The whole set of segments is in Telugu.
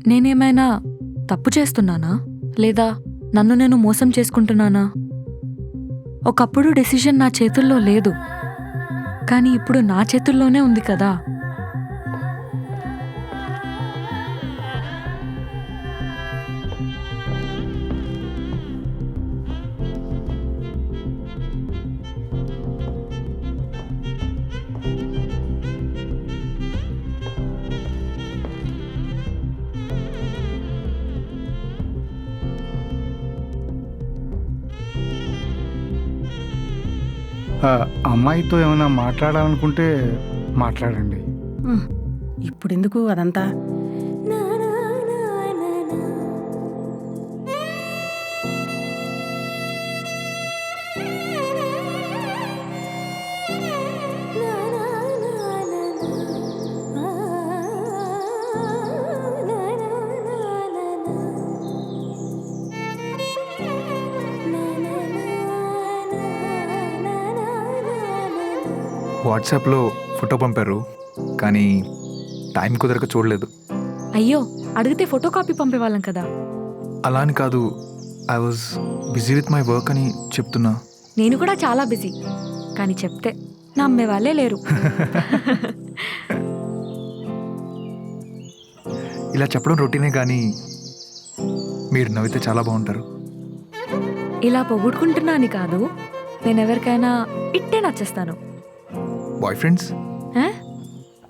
నేనేమైనా తప్పు చేస్తున్నానా, లేదా నన్ను నేను మోసం చేసుకుంటున్నానా? ఒకప్పుడు డెసిషన్ నా చేతుల్లో లేదు, కానీ ఇప్పుడు నా చేతుల్లోనే ఉంది కదా. అమ్మాయితో ఏమైనా మాట్లాడాలనుకుంటే మాట్లాడండి. ఇప్పుడెందుకు అదంతా? వాట్సాప్లో ఫోటో పంపారు, కానీ టైం కుదరక చూడలేదు. అయ్యో, అడిగితే ఫోటో కాపీ పంపేవాళ్ళం కదా. అలా అని కాదు, I was busy with my work అని చెప్తున్నా. నేను కూడా చాలా బిజీ, కానీ చెప్తే నమ్మే వాళ్ళే లేరు. ఇలా చెప్పడం రొటీనే, కానీ మీరు నవ్వితే చాలా బాగుంటారు. ఇలా పొగుడుకుంటున్నాను కాదు, నేను ఎవరికైనా ఇట్టే నచ్చేస్తాను. Boyfriends,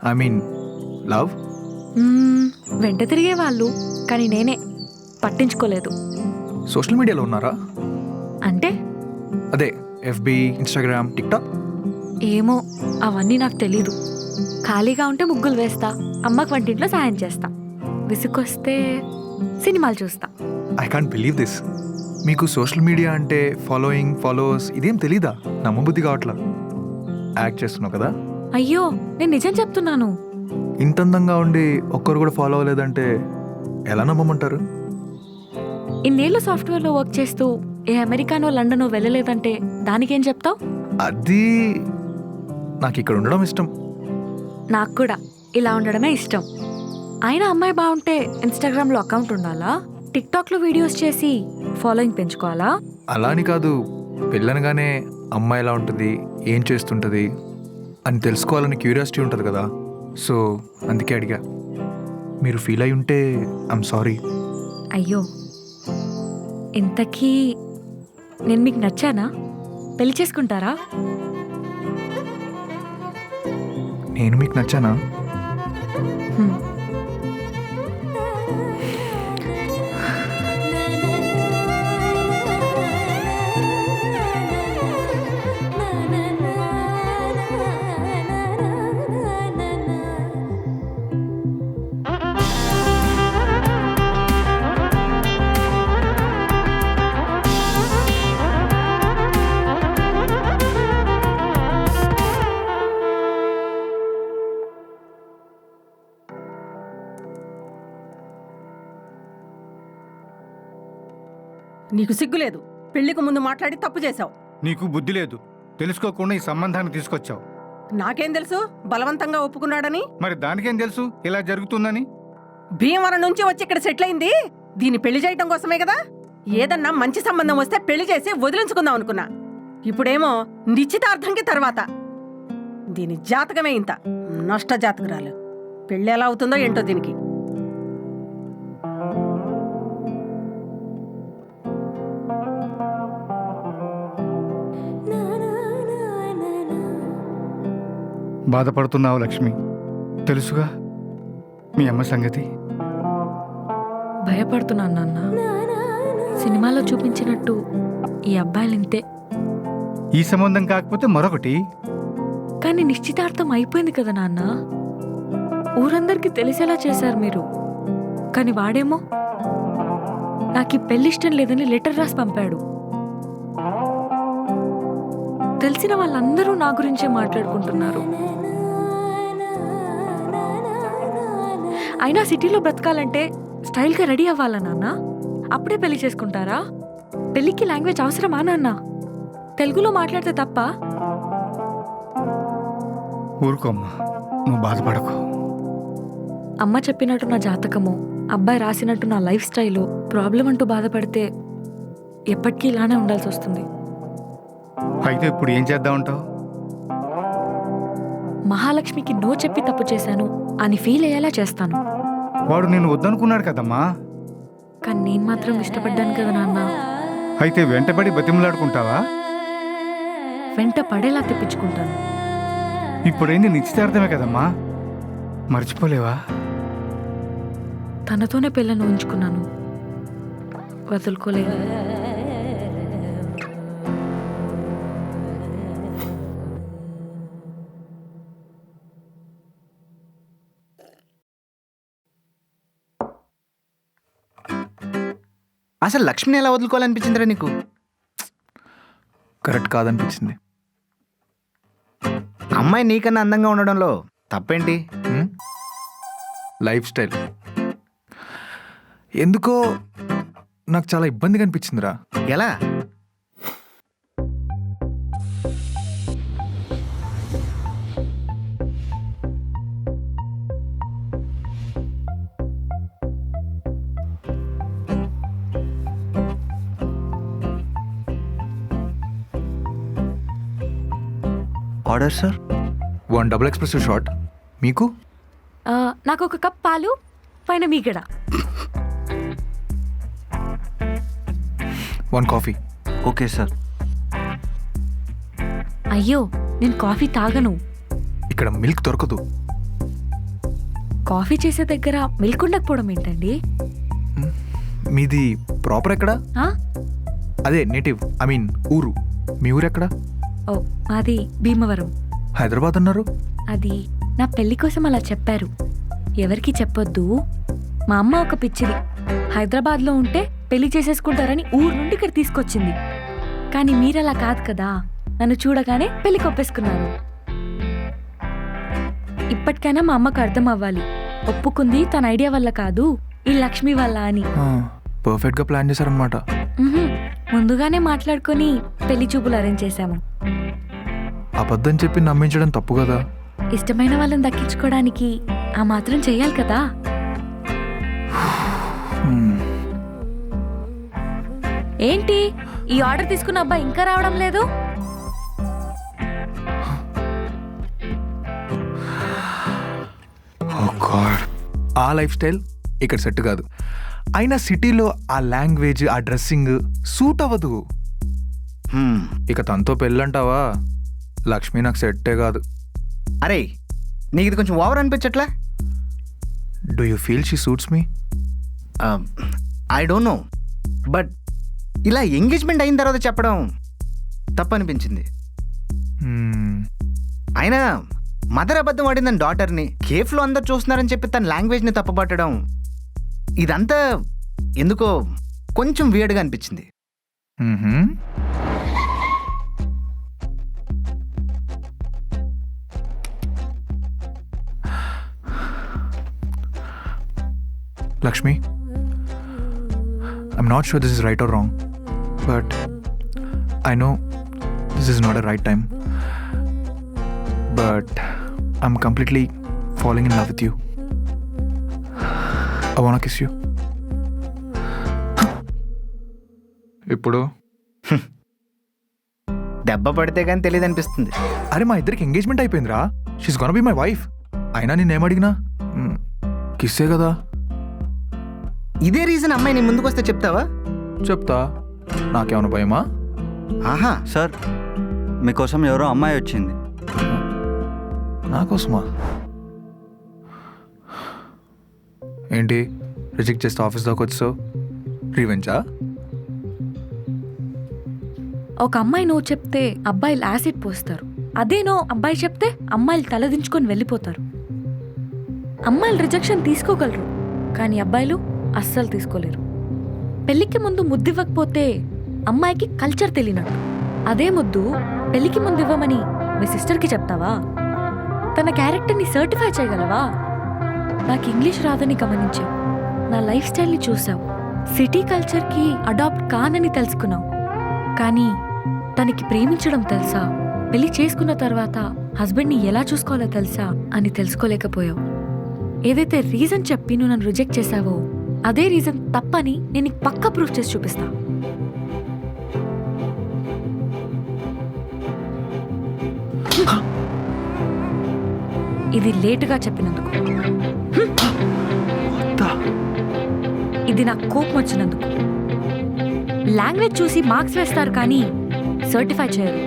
I mean love. వెంట తిరిగే వాళ్ళు, కానీ నేనే పట్టించుకోలేదు. సోషల్ మీడియాలో ఉన్నారా? అంటే అదే ఎఫ్బి, ఇన్స్టాగ్రామ్, టిక్టాక్. ఏమో, అవన్నీ నాకు తెలీదు. ఖాళీగా ఉంటే ముగ్గులు వేస్తా, అమ్మకి వంటింట్లో సాయం చేస్తా, విసుకొస్తే సినిమాలు చూస్తా. I can't believe this. మీకు సోషల్ మీడియా అంటే ఫాలోయింగ్, ఫాలోవర్స్ ఇదేం తెలీదా? నమ్మబుద్ధి కావట్లా. యాక్ట్ చేస్తున్నావు కదా. అయ్యో, నేను నిజం చెప్తున్నాను. ఇంత అందంగా ఉండి ఒక్కరు కూడా ఫాలో అవ్వలేదంటే ఎలా నమ్మమంటారు? ఇన్నేళ్ళు సాఫ్ట్వేర్లో వర్క్ చేస్తూ ఏ అమెరికానో లండనో వెళ్ళలేదంటే దానికేం చెప్తావు? అది నాకు ఇక్కడ ఉండడం ఇష్టం. నాకు కూడా ఇలా ఉండడమే ఇష్టం. అయినా అమ్మాయి బాగుంటే ఇన్స్టాగ్రామ్లో అకౌంట్ ఉండాలా, టిక్టాక్లో వీడియోస్ చేసి ఫాలోయింగ్ పెంచుకోవాలా? అలా అని కాదు, పెళ్ళనగానే అమ్మాయి ఎలా ఉంటుంది, ఏం చేస్తుంటుంది అని తెలుసుకోవాలని క్యూరియాసిటీ ఉంటుంది కదా. సో అందుకే అడిగా. మీరు ఫీల్ అయి ఉంటే ఐమ్ సారీ. అయ్యో, ఇంతకీ నేను మీకు నచ్చానా? పెళ్లి చేసుకుంటారా? నేను మీకు నచ్చానా? హ్మ్. నీకు సిగ్గులేదు? పెళ్లికి ముందు మాట్లాడి తప్పు చేశావు. నీకు బుద్ధి లేదు, తెలుసుకోకుండా ఈ సంబంధాన్ని తీసుకొచ్చావు. నాకేం తెలుసు బలవంతంగా ఒప్పుకున్నాడని? మరి దానికేం తెలుసు ఇలా జరుగుతుందని? భీమవరం నుంచి వచ్చి ఇక్కడ సెటిల్ అయింది దీన్ని పెళ్లి చేయడం కోసమే కదా. ఏదన్నా మంచి సంబంధం వస్తే పెళ్లి చేసి వదిలించుకుందాం అనుకున్నా. ఇప్పుడేమో నిశ్చితార్థంకి తర్వాత. దీని జాతకమే ఇంత నష్ట జాతకురాలు. పెళ్లి ఎలా అవుతుందో ఏంటో దీనికి. బాధపడుతున్నావు లక్ష్మి, తెలుసుగా మీ అమ్మ సంగతి. భయపడుతున్నాను నాన్న. సినిమాలో చూపించినట్టు ఈ అబ్బాయిలు ఇంతే. ఈ సంబంధం కాకపోతే మరొకటి. కానీ నిశ్చితార్థం అయిపోయింది కదా నాన్న. ఊరందరికీ తెలిసేలా చేశారు మీరు. కానీ వాడేమో నాకు ఈ పెళ్లి ఇష్టం లేదని లెటర్ రాసి పంపాడు. తెలిసిన వాళ్ళందరూ నా గురించే మాట్లాడుకుంటున్నారు. అయినా సిటీలో బ్రతకాలంటే స్టైల్గా రెడీ అవ్వాలా నాన్న? అప్పుడే పెళ్లి చేసుకుంటారా? పెళ్లికి లాంగ్వేజ్ అవసరమా నాన్న? తెలుగులో మాట్లాడితే తప్ప? ఊరుకోమ్మా, నువ్వు బాధపడకు. అమ్మ చెప్పినట్టు నా జాతకము అబ్బాయి రాసినట్టు నా లైఫ్ స్టైలు ప్రాబ్లం అంటూ బాధపడితే ఎప్పటికీ ఇలానే ఉండాల్సి వస్తుంది. అయితే ఇప్పుడు ఏం చేద్దామంటావు? మహాలక్ష్మికి నో చెప్పి తప్పు చేశాను అని ఫీల్ అయ్యేలా చేస్తాను. వాడు నేను వద్దనుకున్నాడు కదమ్మా. కానీ నేను మాత్రం ఇష్టపడ్డాను కదా నాన్న. అయితే వెంటబడి బతిమలాడుకుంటావా? వెంట పడేలా తెప్పించుకుంటాను. ఇప్పుడైంది నిశ్చితార్థమే కదమ్మా, మర్చిపోలేవా? తనతోనే పిల్లను ఉంచుకున్నాను, వదులుకోలేదు. అసలు లక్ష్మిని ఎలా వదులుకోవాలనిపించిందిరా నీకు? కరెక్ట్ కాదనిపించింది. అమ్మాయి నీకన్నా అందంగా ఉండడంలో తప్పేంటి? లైఫ్ స్టైల్ ఎందుకో నాకు చాలా ఇబ్బందిగా అనిపించిందిరా. ఎలా? Order sir. 1 double expressive shot. మీకు? నాకు ఒక కప్ పాలు, పైన మీగడ. 1 కాఫీ. Okay sir. అయ్యో, నేను కాఫీ తాగను. ఇక్కడ మిల్క్ దొరకదు. కాఫీ చేసే దగ్గర మిల్క్ ఉండకపోవడం ఏంటండి? మీది ప్రాపర్ ఎక్కడ? ఆ? అదే నేటివ్, ఐ మీన్ ఊరు. మీ ఊరు ఎక్కడ? ఓ, మాది భీమవరం. హైదరాబాద్ అన్నారు. అది నా పెళ్లి కోసం అలా చెప్పారు. ఎవరికి చెప్పొద్దు. మా అమ్మ ఒక పిచ్చిది. హైదరాబాద్లో ఉంటే పెళ్లి చేసేసుకుంటారని ఊరు నుండి ఇక్కడ తీసుకొచ్చింది. కానీ మీరలా కాదు కదా, నన్ను చూడగానే పెళ్లి కొప్పేసుకున్నారు. ఇప్పటికైనా మా అమ్మకు అర్థం అవ్వాలి, ఒప్పుకుంది తన ఐడియా వల్ల కాదు, ఈ లక్ష్మి వల్ల అని. పర్ఫెక్ట్గా ప్లాన్ చేశారనమాట. ముందుగానే మాట్లాడుకొని పెళ్లి చూపులు అరేంజ్ చేశాము. అబద్ధం చెప్పి నమ్మించడం తప్పు కదా. ఇష్టమైన వాళ్ళని దక్కించుకోవడానికి ఆ మాత్రం చెయ్యాలి కదా. ఏంటి, ఈ ఆర్డర్ తీసుకున్న అబ్బాయి ఇంకా రావడం లేదు? ఆ లైఫ్ స్టైల్ ఇక్కడ సెట్ కాదు. అయినా సిటీలో ఆ లాంగ్వేజ్, ఆ డ్రెస్సింగ్ సూట్ అవ్వదు. ఇక తనతో పెళ్ళంటావా? లక్ష్మి నాకు సెట్టే కాదు. అరే, నీకు ఇది కొంచెం ఓవర్ అనిపించట్లే? Do you feel she suits me? I don't know, but ఇలా ఎంగేజ్మెంట్ అయిన తర్వాత చెప్పడం తప్పనిపించింది. అయినా మదర్ అబద్ధం ఆడిందని డాటర్ని కేఫ్లో అందరు చూస్తున్నారని చెప్పి తన లాంగ్వేజ్ని తప్పుపట్టడం, ఇదంతా ఎందుకో కొంచెం వియర్డ్గా అనిపించింది. Lakshmi, I'm not sure this is right or wrong, but I know this is not a right time, but I'm completely falling in love with you. I wanna kiss you. ఇప్పుడు దెబ్బ పడితే కానీ తెలియదు అనిపిస్తుంది. అరే, మా ఇద్దరికి ఎంగేజ్మెంట్ అయిపోయిందిరా. She's gonna be my wife. అయినా నేనేమడిగినా కిస్సే కదా. ఇదే రీజన్ అమ్మాయి నీ ముందుకు వస్తే చెప్తావా? చెప్తా. నాకేమైనా భయమా? ఆహా, సార్, మీకోసం ఎవరో అమ్మాయి వచ్చింది. నాకోసమా? ఏంటి, రిజెక్ట్ చేస్తే ఆఫీస్ దాకా వచ్చావు? రివెంజా? ఒక అమ్మాయి నో చెప్తే అబ్బాయిలు యాసిడ్ పోస్తారు. అదే నో అబ్బాయి చెప్తే అమ్మాయిలు తలదించుకొని వెళ్ళిపోతారు. అమ్మాయిలు రిజెక్షన్ తీసుకోగలరు, కానీ అబ్బాయిలు అస్సలు తీసుకోలేరు. పెళ్లికి ముందు ముద్దు ఇవ్వకపోతే అమ్మాయికి కల్చర్ తెలియనట్టు. అదే ముద్దు పెళ్లికి ముందు ఇవ్వమని మీ సిస్టర్కి చెప్తావా? తన క్యారెక్టర్ని సర్టిఫై చేయగలవా? నాకు ఇంగ్లీష్ రాదని గమనించావు, నా లైఫ్ స్టైల్ని చూసావు, సిటీ కల్చర్కి అడాప్ట్ కానని తెలుసుకున్నావు. కానీ తనకి ప్రేమించడం తెలుసా, పెళ్లి చేసుకున్న తర్వాత హస్బెండ్ని ఎలా చూసుకోవాలో తెలుసా అని తెలుసుకోలేకపోయావు. ఏదైతే రీజన్ చెప్పి నువ్వు నన్ను రిజెక్ట్ చేశావో అదే రీజన్ తప్పని నేను నీకు పక్కా ప్రూఫ్ చేసి చూపిస్తా. ఇది లేటుగా చెప్పినందుకు, ఇది నాకు కోపం వచ్చినందుకు. లాంగ్వేజ్ చూసి మార్క్స్ వేస్తారు కానీ సర్టిఫై చేయరు.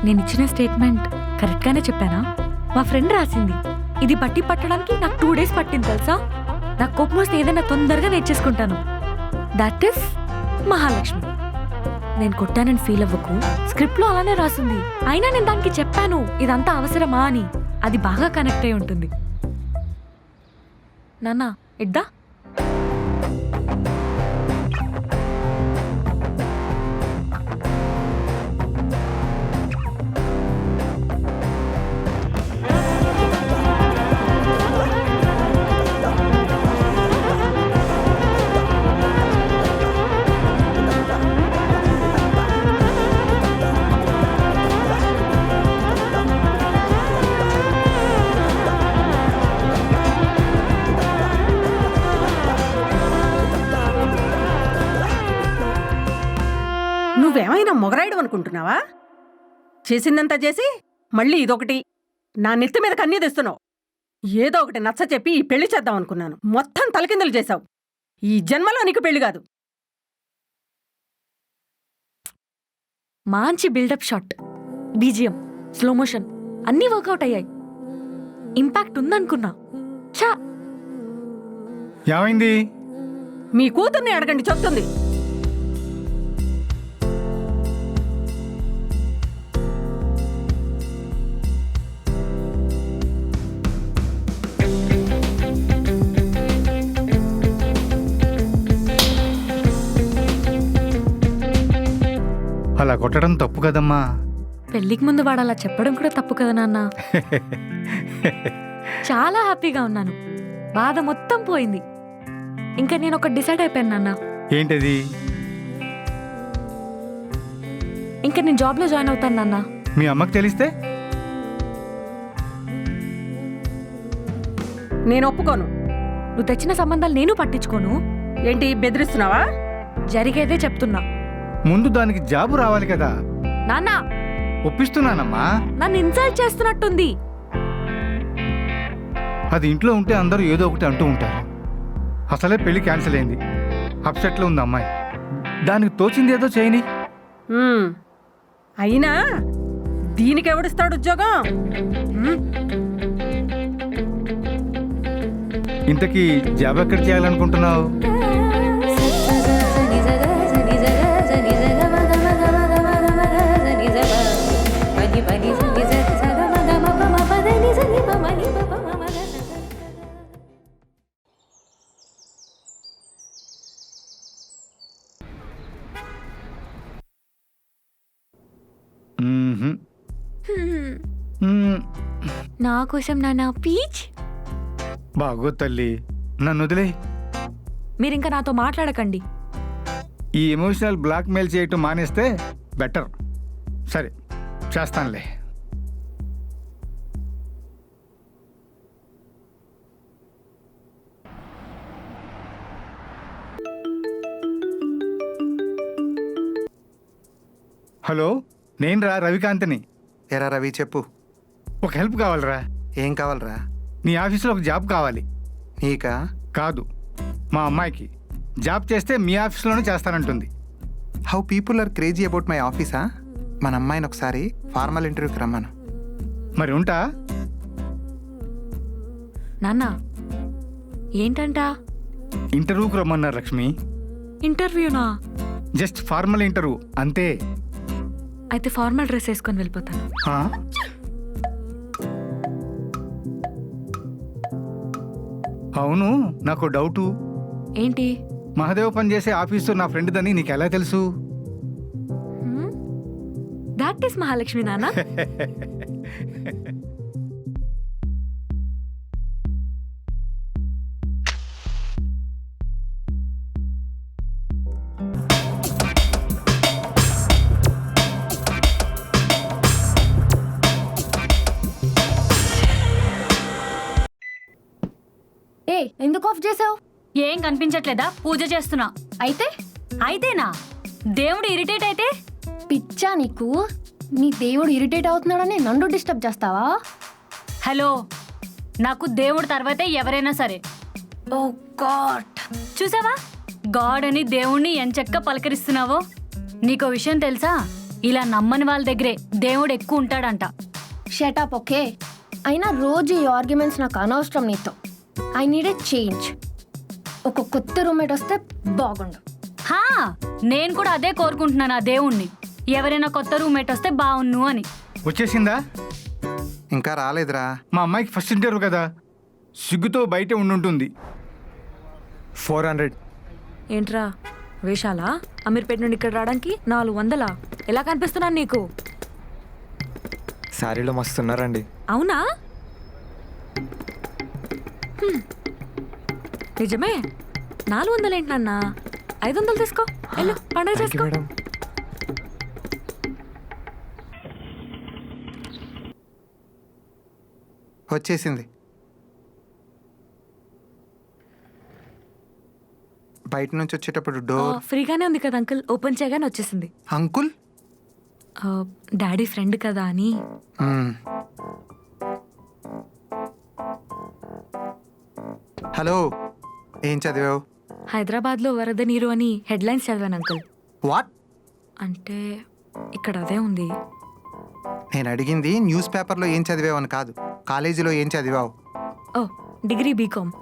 నేను ఇచ్చిన స్టేట్మెంట్ కరెక్ట్గానే చెప్పానా? మా ఫ్రెండ్ రాసింది. ఇది బట్టి పట్టడానికి నాకు 2 days పట్టింది తెలుసా? నాకు కోపం వస్తే ఏదైనా తొందరగా నేర్చేసుకుంటాను. That is Mahalakshmi. నేను కొట్టానని ఫీల్ అవ్వకు, స్క్రిప్ట్లో అలానే రాసింది. అయినా నేను దానికి చెప్పాను ఇదంతా అవసరమా అని. అది బాగా కనెక్ట్ అయి ఉంటుంది. నాన్న ఇద్దా. నువ్వేమైనా మొగరాయడం అనుకుంటున్నావా? చేసిందంతా చేసి మళ్ళీ ఇదొకటి నా నెత్తి మీద కన్నీ తెస్తున్నావు. ఏదో ఒకటి నచ్చ చెప్పి ఈ పెళ్లి చేద్దాం అనుకున్నాను. మొత్తం తలకిందులు చేశావు. ఈ జన్మలో నీకు పెళ్లి కాదు. మంచి buildup shot, BGM, slow motion అన్నీ వర్కౌట్ అయ్యాయి. ఇంపాక్ట్ ఉందనుకున్నా. చా, ఏమైంది? మీ కూతుర్ని అడగండి, చెప్తుంది. అలా కొట్టడం తప్పు కదమ్మా. పెళ్ళికి ముందు వాడు అలా చెప్పడం కూడా తప్పు కదా నాన్న. చాలా హ్యాపీగా ఉన్నాను. బాధ మొత్తం పోయింది. ఇంకా నేను ఒక డిసైడ్ అయిపోయాను నాన్న. ఏంటది? ఇంకా నేను జాబ్లో జాయిన్ అవుతాను నాన్న. మీ అమ్మకి తెలిస్తే? నేను ఒప్పుకోను. నువ్వు తెచ్చిన సంబంధాలు నేను పట్టించుకోను. ఏంటి బెదిరిస్తున్నావా? జరిగేదే చెప్తున్నా. ముందు దానికి జాబు రావాలి కదా. నాన్న, ఒప్పిస్తున్నానమ్మా. నన్ను ఇన్సల్ట్ చేస్తున్నట్టుంది. అది ఇంట్లో ఉంటే అందరూ ఏదో ఒకటి అంటూ ఉంటారు. అసలే పెళ్లి క్యాన్సిల్ అయింది. అప్సెట్లో ఉంది అమ్మాయి. దానికి తోచింది ఏదో చేయని. అయినా దీనికెవడిస్తాడు ఉద్యోగం? ఇంతకీ జాబ్ ఎక్కడ చేయాలనుకుంటున్నావు? నా కోసం నాన్న పీచ్. బాగో తల్లి, నన్ను వదిలే. మీరింకా నాతో మాట్లాడకండి. ఈ ఎమోషనల్ బ్లాక్మెయిల్ చేయటం మానేస్తే బెటర్. సరే, చేస్తానులే. హలో, నేను రా రవికాంత్ని. ఎరా రవి, చెప్పు. ఒక హెల్ప్ కావాలరా. ఏం కావాలరా? నీ ఆఫీస్లో ఒక జాబ్ కావాలి. నీకా? కాదు, మా అమ్మాయికి. జాబ్ చేస్తే మీ ఆఫీస్లోనే చేస్తానంటుంది. How people are crazy about my ఆఫీసా? మన అమ్మాయిని ఒకసారి ఫార్మల్ ఇంటర్వ్యూకి రమ్మను. మరి ఉంటా? నాన్న ఏంటంట? ఇంటర్వ్యూకి రమ్మన్నారు లక్ష్మి. ఇంటర్వ్యూనా? జస్ట్ ఫార్మల్ ఇంటర్వ్యూ అంతే. అయితే ఫార్మల్ డ్రెస్ వేసుకొని వెళ్ళిపోతాను. ఆ? అవును, నాకు డౌటు. ఏంటి? మహదేవ్ పనిచేసే ఆఫీసు నా ఫ్రెండ్దని నీకు ఎలా తెలుసు? దాట్ ఈస్ మహాలక్ష్మి నాన్న. ఎందుకు ఆఫ్ చేసావు? ఏం కనిపించట్లేదా? పూజ చేస్తున్నా. అయితే అయితేనా? దేవుడు ఇరిటేట్ అయితే? పిచ్చా నీకు? నీ దేవుడు ఇరిటేట్ అవుతున్నాడని నన్ను డిస్టర్బ్ చేస్తావా? హలో, నాకు దేవుడు తర్వాతే ఎవరైనా సరే. ఓ గాడ్. చూసావా, గాడ్ అని దేవుణ్ణి ఎంచక్క పలకరిస్తున్నావో? నీకో విషయం తెలుసా? ఇలా నమ్మని వాళ్ళ దగ్గరే దేవుడు ఎక్కువ ఉంటాడంట. షటప్. ఓకే, అయినా రోజు ఈ ఆర్గ్యుమెంట్స్ నాకు అనవసరం నీతో. I need a change. ఒక కొత్త రూమ్మేట్ వస్తే బాగుండు. హా, నేను కూడా అదే కోరుకుంటున్నాను ఆ దేవుణ్ణి. ఎవరైనా కొత్త రూమ్మేట్ వస్తే బాగున్ను అని. వచ్చేసిందా? ఇంకా రాలేదురా. మా అమ్మాయికి ఫస్ట్ ఇంటర్వ్యూ కదా, సిగ్గుతో బయటే ఉండుంటుంది. 400. ఏంట్రా వేషాలా? అమీర్పేట నుండి ఇక్కడ రావడానికి 400? ఎలా కనిపిస్తున్నాను నీకు? శారీలో మస్తున్నారండి. అవునా? నిజమే. 400 ఏంటి నాన్న? 500 తీసుకో, వెళ్ళు పండుగ చేసుకో. వచ్చేసింది. బయట నుంచి వచ్చేటప్పుడు డోర్. ఫ్రీగానే ఉంది కదా అంకుల్, ఓపెన్ చేయగానే వచ్చేసింది. అంకుల్. డాడీ ఫ్రెండ్ కదా అని. హలో, ఏం చదివావు? హైదరాబాద్లో వరద నీరు అని హెడ్లైన్స్ చదివాను అంకుల్. వాట్? అంటే ఇక్కడ అదే ఉంది. నేను అడిగింది న్యూస్ పేపర్లో ఏం చదివావు అని కాదు, కాలేజీలో ఏం చదివావు. ఓ, డిగ్రీ బీకామ్.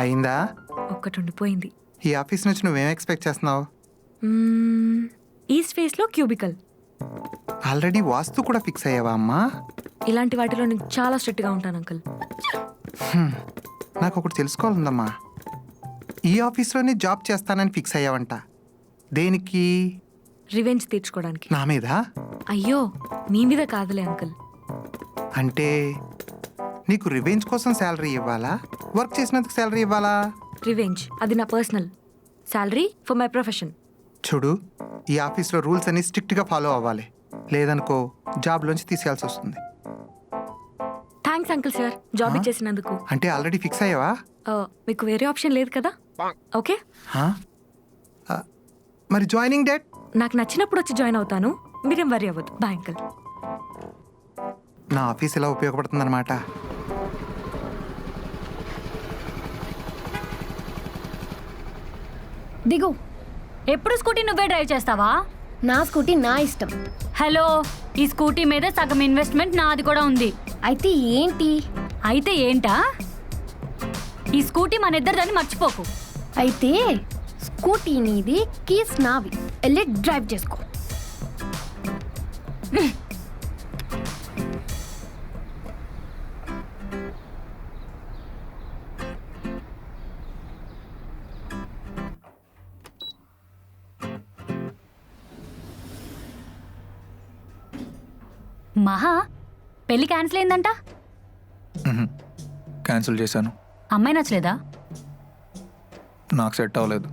అయిందా? ఒక్కటి ఉండిపోయింది. ఈ ఆఫీస్ నుంచి నువ్వేం ఎక్స్పెక్ట్ చేస్తున్నావు? ఈస్ట్ ఫేస్లో క్యూబికల్. ఆల్రెడీ వాస్తు కూడా ఫిక్స్ అయ్యావా అమ్మా? ఇలాంటి వాటిలో నేను చాలా స్ట్రిక్ట్గా ఉంటాను అంకుల్. నాకు ఒకటి తెలుసుకోవాలందమ్మా. ఈ ఆఫీస్లోనే జాబ్ చేస్తానని ఫిక్స్ అయ్యావంట, దేనికి? రివెంజ్ తీర్చుకోవడానికి. నా మీద? అయ్యో, మీ మీద కాదులే అంకుల్. అంటే నీకు రివెంజ్ కోసం శాలరీ ఇవ్వాలా, వర్క్ చేసినందుకు శాలరీ ఇవ్వాలా? రివెంజ్ అది నా personal, salary for my profession. చూడు, ఈ ఆఫీస్లో రూల్స్ అన్ని స్ట్రిక్ట్గా ఫాలో అవ్వాలి, లేదనుకో జాబ్లోంచి తీసేయాల్సి వస్తుంది. థ్యాంక్స్ అంకుల్ సార్, జాబ్ ఇచ్చేసినందుకు. అంటే ఆల్రెడీ ఫిక్స్ అయ్యావా? మీకు వేరే ఆప్షన్ లేదు కదా? ఓకే, హా? మరి జాయినింగ్ డేట్? నాకు నచ్చినప్పుడు వచ్చి జాయిన్ అవుతాను, మీరేం వరీ అవ్వద్దు. Bye uncle. నా ఆఫీస్ ఇలా ఉపయోగపడుతుందన్నమాట. దిగు. ఎప్పుడు స్కూటీ నువ్వే డ్రైవ్ చేస్తావా? నా స్కూటీ నా ఇష్టం. హలో, ఈ స్కూటీ మీద సగం ఇన్వెస్ట్మెంట్ నాది కూడా ఉంది. అయితే ఏంటి? అయితే ఏంటా? ఈ స్కూటీ మన ఇద్దరిదని మర్చిపోకు. అయితే స్కూటీ నీది, కీస్ నావి. వెళ్ళి డ్రైవ్ చేసుకో. మహా, పెళ్లి క్యాన్సిల్ అయిందంట. క్యాన్సిల్ చేశాను. అమ్మాయి నచ్చలేదా? నాకు సెట్ అవ్వలేదు.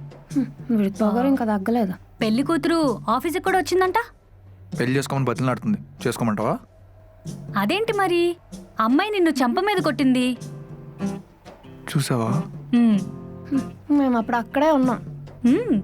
వీడి పొగరు ఇంకా తగ్గలేదు. పెళ్లి కూతురు ఆఫీస్కి కూడా వచ్చిందంట. పెళ్లి చేసుకోమని బతిలాడుతుంది, చేసుకోమంటావా? అదేంటి మరి? అమ్మాయి నిన్ను చెంప మీద కొట్టింది. చూసావా? హ్మ్. మేము అప్పుడు అక్కడే ఉన్నాం. హ్మ్.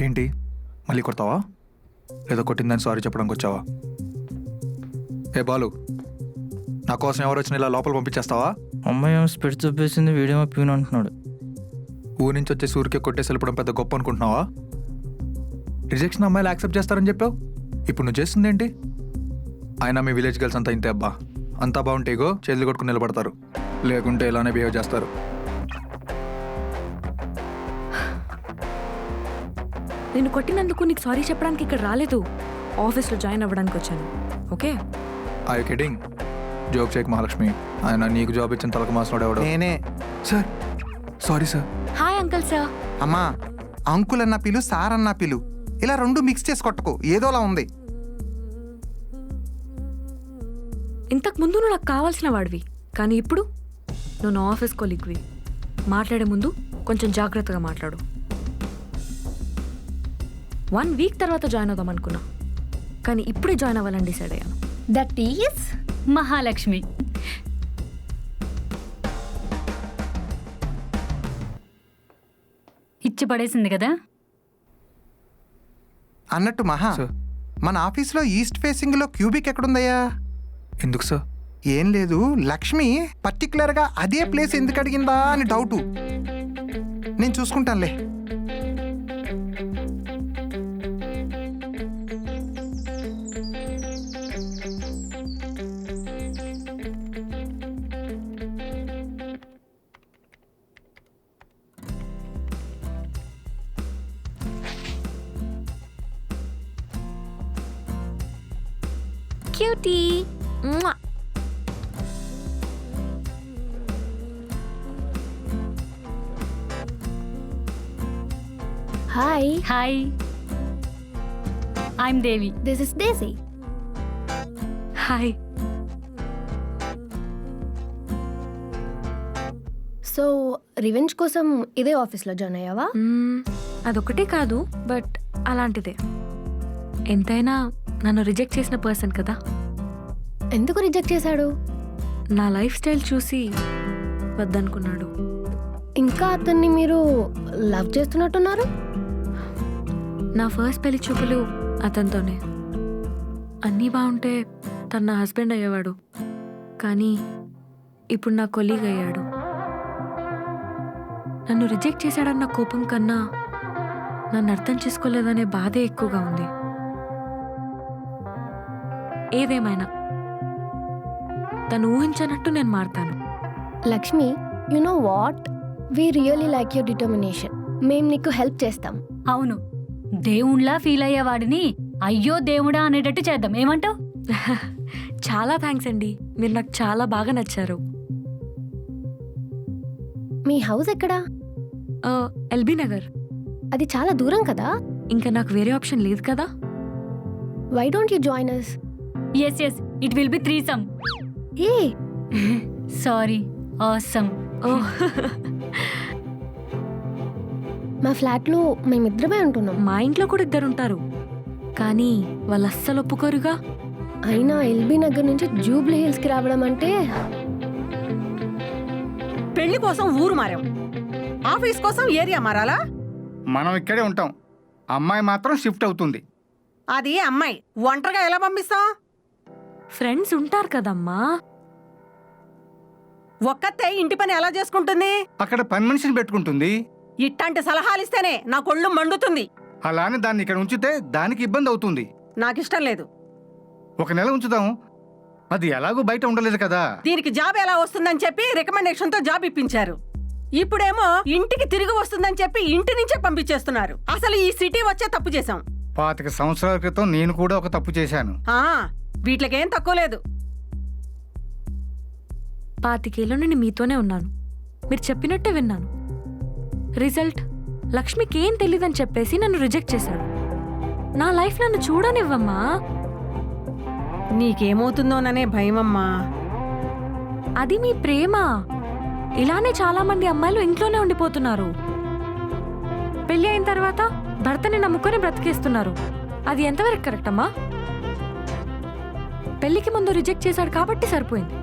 ఏంటి, మళ్ళీ కొడతావా? లేదా కొట్టిందని సారీ చెప్పడానికి వచ్చావా? ఏ బాలు, నా కోసం ఎవరు వచ్చిన ఇలా లోపల పంపించేస్తావా? అమ్మాయి ఏమో స్పెడ్ చూపేసింది, వీడేమో ప్యూన్ అంటున్నాడు. ఊరి నుంచి వచ్చే సూర్యకి కొట్టేసి వెళ్ళిపోవడం పెద్ద గొప్ప అనుకుంటున్నావా? రిజెక్షన్ అమ్మాయిలు యాక్సెప్ట్ చేస్తారని చెప్పావు, ఇప్పుడు నువ్వు చేస్తుంది ఏంటి? అయినా మీ విలేజ్ గర్ల్స్ అంతా ఇంతే అబ్బా. అంతా బాగుంటే ఇగో చేతులు కొట్టుకుని నిలబడతారు, లేకుంటే ఇలానే బిహేవ్ చేస్తారు. నేను కొట్టినందుకు నీకు సారీ చెప్పడానికి ఇక్కడ రాలేదు, ఆఫీస్లో జాయిన్ అవ్వడానికి వచ్చాను. Okay, I kidding? జోక్ చేయకు మహాలక్ష్మి. ఆయన నీకు జాబ్ ఇచ్చిన తలక మాసినాడు ఎవడో. నేనే. Sir, sorry sir. Hi uncle sir. అమ్మా, అంకుల్ అన్న పిలు, సార్ అన్న పిలు, ఇలా రెండు మిక్స్ చేసి కొట్టకు, ఏదోలా ఉంది. ఇంతకు ముందు నువ్వు నాకు కావాల్సిన వాడివి, కానీ ఇప్పుడు నువ్వు నా ఆఫీస్ కొలీగ్వి. మాట్లాడే ముందు కొంచెం జాగ్రత్తగా మాట్లాడు. 1 వీక్ తర్వాత జాయిన్ అవుదాం అనుకున్నా, కానీ ఇప్పుడే జాయిన్ అవ్వాలని డిసైడ్ అయ్యాను. That is Mahalakshmi. ఇచ్చి పడేసింది కదా. అన్నట్టు మహా, సార్. మన ఆఫీస్లో ఈస్ట్ ఫేసింగ్లో క్యూబిక్ ఎక్కడుందయ్యా? ఎందుకు సార్? ఏం లేదు, లక్ష్మి పర్టికులర్గా అదే ప్లేస్ ఎందుకు అడిగిందా అని డౌటు. నేను చూసుకుంటానులే. Cutie. Hi, hi, I'm Devi. This is Daisy. Hi. So revenge కోసం ఇదే ఆఫీస్లో జాయిన్ అయ్యావా? అదొకటే కాదు, బట్ అలాంటిదే. ఎంతైనా నన్ను రిజెక్ట్ చేసిన పర్సన్ కదా. ఎందుకు రిజెక్ట్ చేశాడు? నా లైఫ్ స్టైల్ చూసి వద్దనుకున్నాడు. ఇంకా అతన్ని మీరు లవ్ చేస్తున్నట్టున్నారు. నా ఫస్ట్ పెళ్లి చూపులు అతనితోనే. అన్నీ బాగుంటే తన నా హస్బెండ్ అయ్యేవాడు, కానీ ఇప్పుడు నా కొలీగ్ అయ్యాడు. నన్ను రిజెక్ట్ చేశాడన్న కోపం కన్నా నన్ను అర్థం చేసుకోలేదనే బాధే ఎక్కువగా ఉంది. ఏదేమైనా తను ఊహించనట్టు నేను మారతాను. Lakshmi, you know what, we really like your determination. మేము నీకు హెల్ప్ చేస్తాం. అవును, దేవుణ్లా ఫీల్ అయ్యేవాడిని అయ్యో దేవుడా అనేటట్టు చేద్దాం. ఏమంటావు? చాలా థ్యాంక్స్ అండి, మీరు నాకు చాలా బాగా నచ్చారు. మీ హౌస్ ఎక్కడా? ఎల్బీ నగర్. అది చాలా దూరం కదా. ఇంకా నాకు వేరే ఆప్షన్ లేదు కదా. Why don't you join us? Yes yes, it will be threesome. ఏ సారీ, ఆసమ్. మా ఫ్లాట్లో మేమిద్దరమే ఉంటున్నాం. మా ఇంట్లో కూడా 2 ఉంటారు, కానీ వాళ్ళు అస్సలు ఒప్పుకోరుగా. అయినా ఎల్బీ నగర్ నుంచి జూబ్లీ హిల్స్కి రావడం అంటే పెళ్లి కోసం ఊరు మారాం, ఆఫీస్ కోసం ఏరియా మారాలా? మనం ఇక్కడే ఉంటాం, అమ్మాయి మాత్రం షిఫ్ట్ అవుతుంది. అది అమ్మాయి, ఒంటరిగా ఎలా పంపిస్తాం? ఫ్రెండ్స్ ఉంటారు కదమ్మా. ఒక్కతే ఇంటి పని ఎలా చేసుకుంటుంది? అక్కడ పని మనిషిని పెట్టుకుంటుంది. ఇట్లాంటి సలహాలు ఇస్తేనే నా కొళ్ళు మండుతుంది. అలా అని దాన్ని ఇక్కడ ఉంచితే దానికి ఇబ్బంది అవుతుంది. నాకిష్టం లేదు. 1 నెల ఉంచుదాం, అది ఎలాగూ బయట ఉండలేదు కదా. దీనికి జాబ్ ఎలా వస్తుందని చెప్పి రికమెండేషన్ తో జాబ్ ఇప్పించారు. ఇప్పుడేమో ఇంటికి తిరిగి వస్తుందని చెప్పి ఇంటి నుంచే పంపించేస్తున్నారు. అసలు ఈ సిటీ వచ్చే తప్పు చేశాం. 25 సంవత్సరాల క్రితం నేను కూడా ఒక తప్పు చేశాను. వీటికేం తక్కువ లేదు. 25 ఏళ్ళు నేను మీతోనే ఉన్నాను, మీరు చెప్పినట్టే విన్నాను. రిజల్ట్ లక్ష్మికి ఏం తెలీదని చెప్పేసి నన్ను రిజెక్ట్ చేశాడు. నా లైఫ్ నన్ను చూడనివ్వమ్మా. నీకేమవుతుందోననే భయమమ్మా. అది మీ ప్రేమ. ఇలానే చాలా మంది అమ్మాయిలు ఇంట్లోనే ఉండిపోతున్నారు. పెళ్లి అయిన తర్వాత భర్తని నమ్ముకొని బ్రతికేస్తున్నారు. అది ఎంతవరకు కరెక్ట్ అమ్మా? పెళ్లికి ముందు రిజెక్ట్ చేశాడు కాబట్టి సరిపోయింది.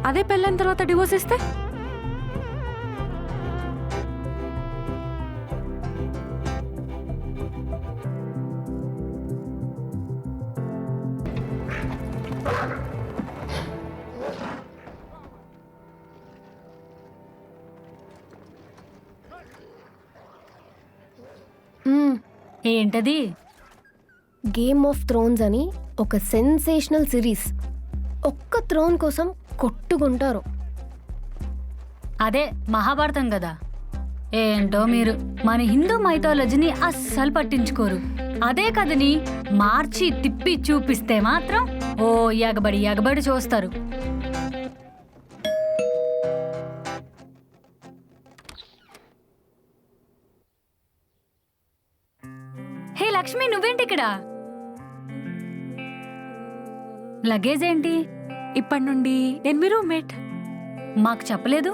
అదే పెళ్ళైన తర్వాత డివోర్స్ ఇస్తే? ఏంటది? గేమ్ ఆఫ్ థ్రోన్స్ అని ఒక సెన్సేషనల్ సిరీస్. ఒక్క థ్రోన్ కోసం కొట్టుకుంటారు. అదే మహాభారతం కదా. ఏంటో మీరు మన హిందూ మైథాలజీని అస్సలు పట్టించుకోరు. అదే కథని మార్చి తిప్పి చూపిస్తే మాత్రం ఓ ఎగబడి చూస్తారు. హే లక్ష్మి, నువ్వేంటి ఇక్కడ? లగేజ్ ఏంటి? ఇప్పటి నుండి నేను మీ రూమ్మేట్. మాకు చెప్పలేదు.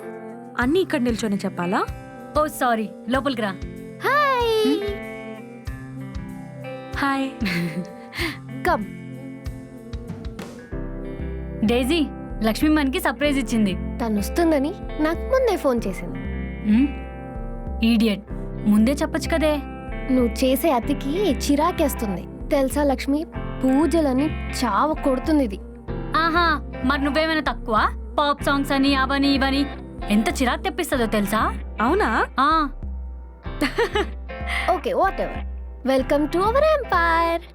అన్నీ ఇక్కడ నిల్చొని చెప్పాలా? ఓ సారీ, లోపలికి రా. Hi hi. కమ్. డేజీ లక్ష్మి మనకి సర్ప్రైజ్ ఇచ్చింది. తను వస్తుందని నాకు ముందే ఫోన్ చేసింది. ఈడియట్, ముందే చెప్పొచ్చు కదే. నువ్వు చేసే అతికి చిరాకేస్తుంది తెలుసా లక్ష్మి. పూజలని చావ కొడుతుంది ఇది. ఆహా, మరి నువ్వేమైనా తక్కువ? పాప్ సాంగ్స్ అని అవని ఇవని ఎంత చిరాకు తెప్పిస్తుందో తెలుసా? అవునా? ఆ okay whatever. Welcome to our empire.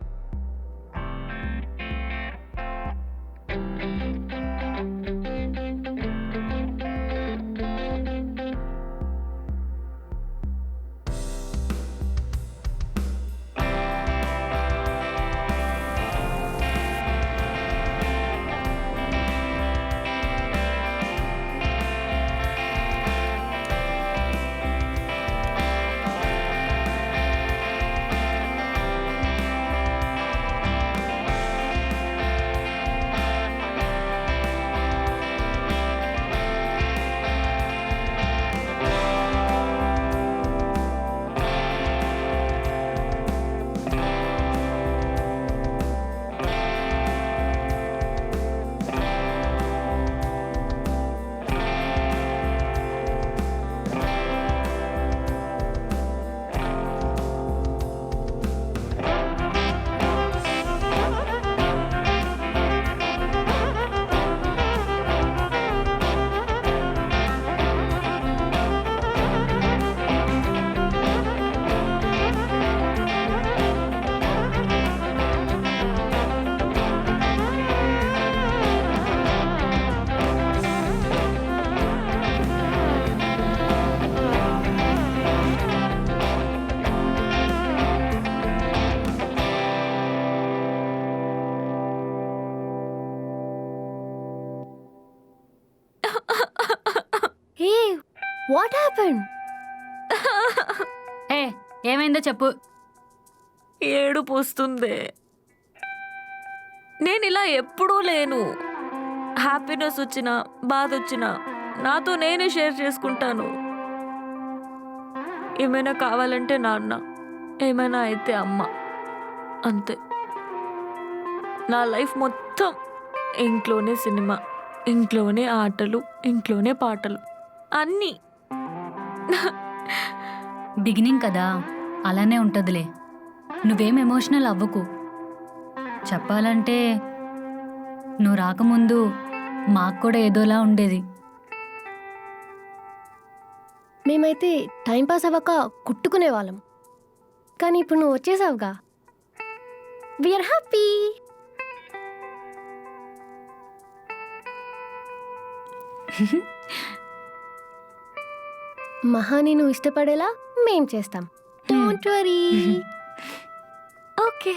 What happened? ఏ ఏమైందో చెప్పు. ఏడుపు వస్తుంది. నేను ఇలా ఎప్పుడూ లేను. హ్యాపీనెస్ వచ్చినా బాధ వచ్చినా నాతో నేనే షేర్ చేసుకుంటాను. ఏమైనా కావాలంటే నాన్న, ఏమైనా అయితే అమ్మ, అంతే. నా లైఫ్ మొత్తం ఇంట్లోనే సినిమా, ఇంట్లోనే ఆటలు, ఇంట్లోనే పాటలు, అన్నీ. బిగినింగ్ కదా, అలానే ఉంటుందిలే. నువ్వేం ఎమోషనల్ అవ్వకు. చెప్పాలంటే నువ్వు రాకముందు మాకు కూడా ఏదోలా ఉండేది. మేమైతే టైంపాస్ అవ్వక కుట్టుకునే వాళ్ళం. కానీ ఇప్పుడు నువ్వు వచ్చేసావుగా, వీఆర్ హ్యాపీ. మహాని నువ్వు ఇష్టపడేలా మేం చేస్తాం. Don't worry. ఓకే.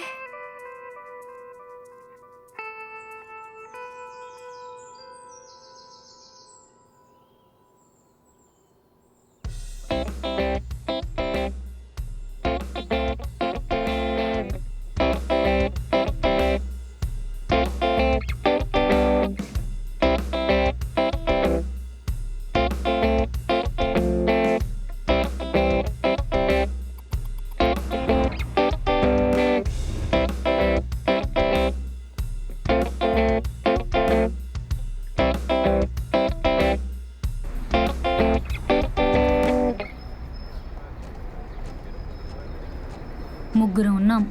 ముగ్గురు ఉన్నాం.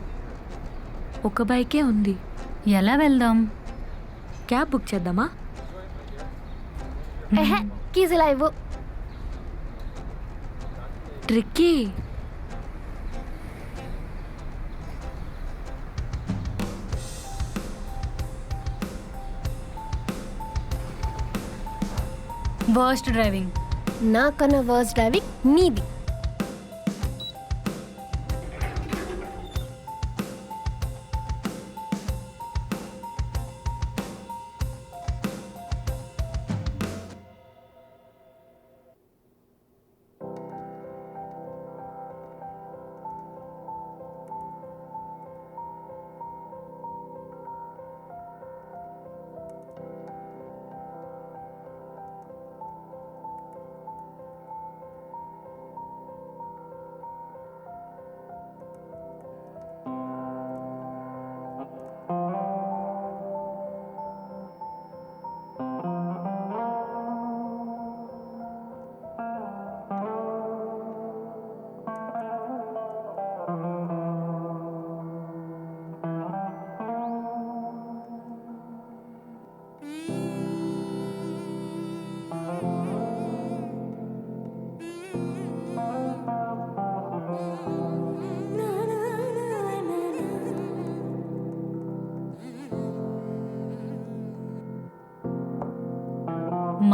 ఒక బైకే ఉంది. ఎలా వెళ్దాం? క్యాబ్ బుక్ చేద్దామా? ఎహె, కీస్ ఇలా ఇవ్వు. ట్రిక్కీ. Worst driving. నాకన్నా వర్స్ డ్రైవింగ్ నీది.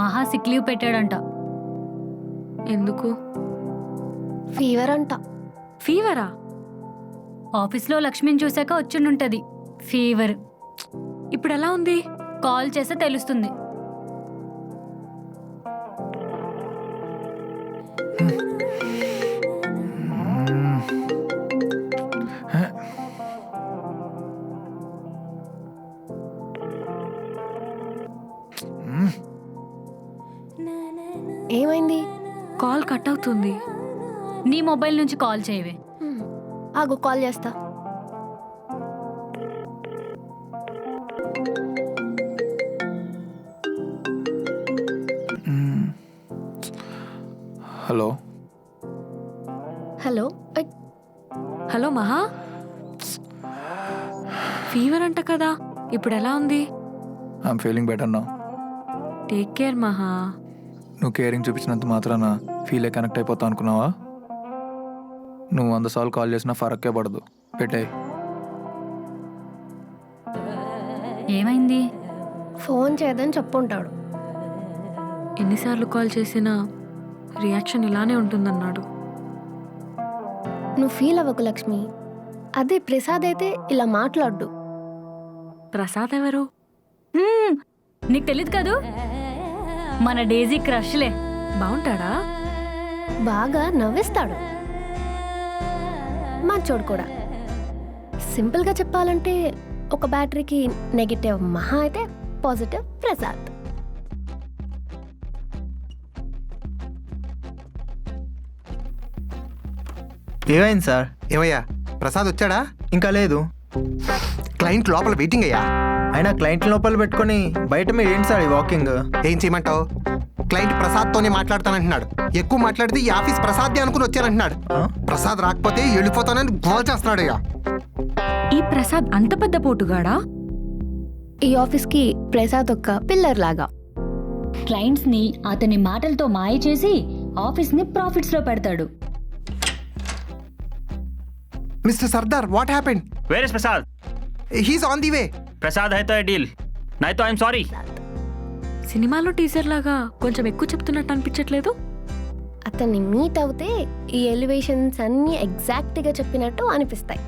మహా సిక్ లీవ్ పెట్టాడంట. ఎందుకు? ఫీవర్ అంట. ఫీవరా? ఆఫీస్లో లక్ష్మిని చూశాక వచ్చిండుంటది ఫీవర్. ఇప్పుడు ఎలా ఉంది? కాల్ చేస్తే తెలుస్తుంది. ఏమైంది? కాల్ కట్ అవుతుంది. నీ మొబైల్ నుంచి కాల్ చేయవే. ఆగు, కాల్ చేస్తా. Hello hello. హలో మహా, ఫీవర్ అంట కదా, ఇప్పుడు ఎలా ఉంది? ఐఎమ్ ఫీలింగ్ బెటర్ నా. టేక్ కేర్ మహా. నువ్వు కేరింగ్ చూపించినంత మాత్రాన ఫీలే కనెక్ట్ అయిపోతావు అనుకున్నావా? నువ్వు 100 సార్లు కాల్ చేసినా ఫరక్కే పడదు. పెట్టే. ఏమైంది? ఫోన్ చేయదని చెప్పుంటాడు. ఎన్నిసార్లు కాల్ చేసినా రియాక్షన్ ఇలానే ఉంటుందన్నాడు. నువ్వు ఫీల్ అవ్వకు లక్ష్మి. అదే ప్రసాద్ అయితే ఇలా మాట్లాడు. ప్రసాద్ ఎవరు? నీకు తెలీదు కదూ, మన డేజీ క్రష్లే. బాగుంటాడా? బాగా నవ్విస్తాడు. మంచోడు కూడా. సింపుల్గా చెప్పాలంటే ఒక బ్యాటరీకి నెగిటివ్ మహా అయితే పాజిటివ్ ప్రసాద్. ఏమైంది సార్? ఏమయ్యా, ప్రసాద్ వచ్చాడా? ఇంకా లేదు. క్లయింట్ లోపల వెయిటింగ్ అయ్యా. అయినా క్లయింట్ లోపల పెట్టుకొని బయట మీరు ఏంటి సార్ ఈ వాకింగ్? ఏం చేయమంటావు? క్లయింట్ ప్రసాద్తోనే మాట్లాడతానంటున్నాడు. ఎక్కువ మాట్లాడితే ఈ ఆఫీస్ ప్రసాద్దే అనుకుని వచ్చానంటున్నాడు. ప్రసాద్ రాకపోతే వెళ్ళిపోతానని గోల్ చేస్తున్నాడు అయ్యా. ఈ ప్రసాద్ అంత పెద్ద పోటుగాడా? ఈ ఆఫీస్కి ప్రసాద్ ఒక పిల్లర్ లాగా. క్లయింట్స్ ని అతని మాటలతో మాయ చేసి ఆఫీస్ ని ప్రాఫిట్స్ లో పెడతాడు. Mister Sardar, what happened? Where is Prasad? He's on the way. Prasad है तो डील, नहीं तो आई एम सॉरी. సినిమాలో టీజర్ లాగా కొంచెం ఎక్కువ చెప్తున్నట్టు అనిపించట్లేదు? అతన్ని మీట్ అవుతే ఈ ఎలివేషన్స్ అన్నీ ఎగ్జాక్ట్గా చెప్పినట్టు అనిపిస్తాయి.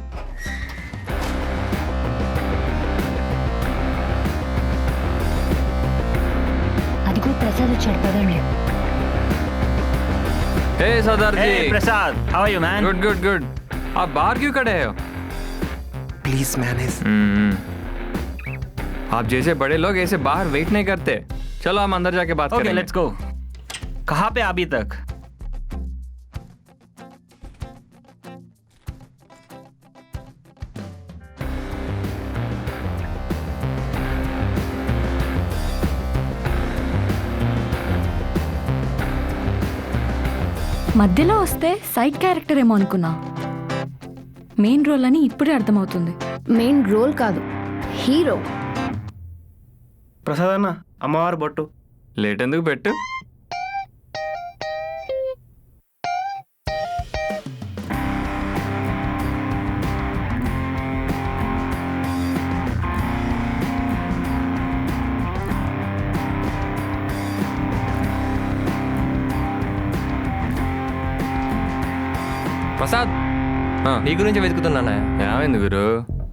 అదిగో ప్రసాద్ వచ్చాడు, పదండి. हे सरदार जी. Hey Prasad, how are you man? Good good good. आप बाहर क्यों खड़े हो? Please manage. आप जैसे बड़े लोग ऐसे बाहर वेट नहीं करते. चलो हम अंदर जाके बात Okay, करेंगे. let's go. कहाँ पे अभी तक? మధ్యలో వస్తే సైడ్ క్యారెక్టర్ ఏమో అనుకున్నా. మెయిన్ రోల్ అని ఇప్పుడే అర్థమవుతుంది. మెయిన్ రోల్ కాదు, హీరో. ప్రసాద్ అన్న, అమ్మవారు బొట్టు. లేట్ ఎందుకు పెట్టు. ప్రసాద్, నీ గురించి వెతుకుతున్నానా? ఏమైంది గురు,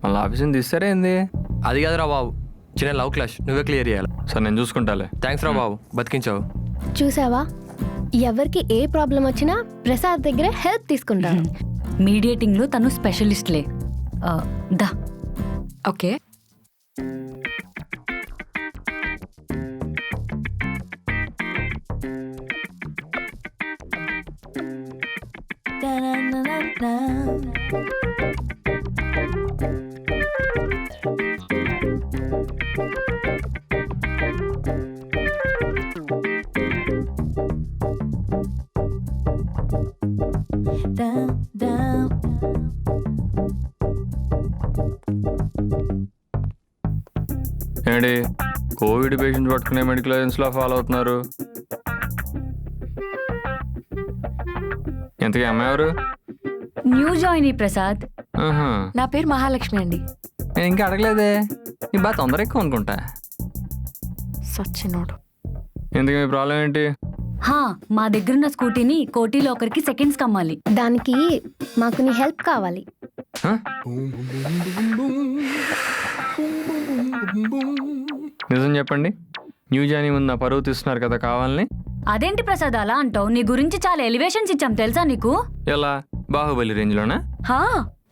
మళ్ళీ ఆఫీసుని తీస్తారా ఏంది? అది కాదురా బాబు, చిన్న లవ్ క్లాష్, నువ్వే క్లియర్ చేయాలి. సార్ నేను చూసుకుంటాలే. థ్యాంక్స్ రా బాబు, బతికించావు. చూసావా, ఎవరికి ఏ ప్రాబ్లం వచ్చినా ప్రసాద్ దగ్గర హెల్ప్ తీసుకుంటాను. మీడియేటింగ్ లో తను స్పెషలిస్ట్లే. దా. ఓకే. ఏంటి కోవిడ్ పేషెంట్ పట్టుకునే మెడికల్ ఏజెన్సీలో ఫాలో అవుతున్నారు? ఎంతకీ అమ్మాయి ఎవరు? న్యూ జాయిన్ ఈ ప్రసాద్. నా పేరు మహాలక్ష్మి అండి. నేను ఇంకా అడగలేదే. నీ బాగా తొందర ఎక్కువ అనుకుంటా. సచ్చినోడు. ఎందుకు మీ ప్రాబ్లం ఏంటి? హా, మా దగ్గరున్న స్కూటీని కోటిలో ఒకరికి సెకండ్స్ కమ్మాలి. దానికి మాకు నీ హెల్ప్ కావాలి. హ? నిజం చెప్పండి, న్యూ జాయినింగ్ ఉన్న పరువు తీస్తున్నారు కదా కావాలని. అదేంటి ప్రసాద్ అలా అంటావు? నీ గురించి చాలా ఎలివేషన్స్ ఇచ్చాం తెలుసా నీకు? ఎలా, బాహుబలి రేంజ్లోనా? హా,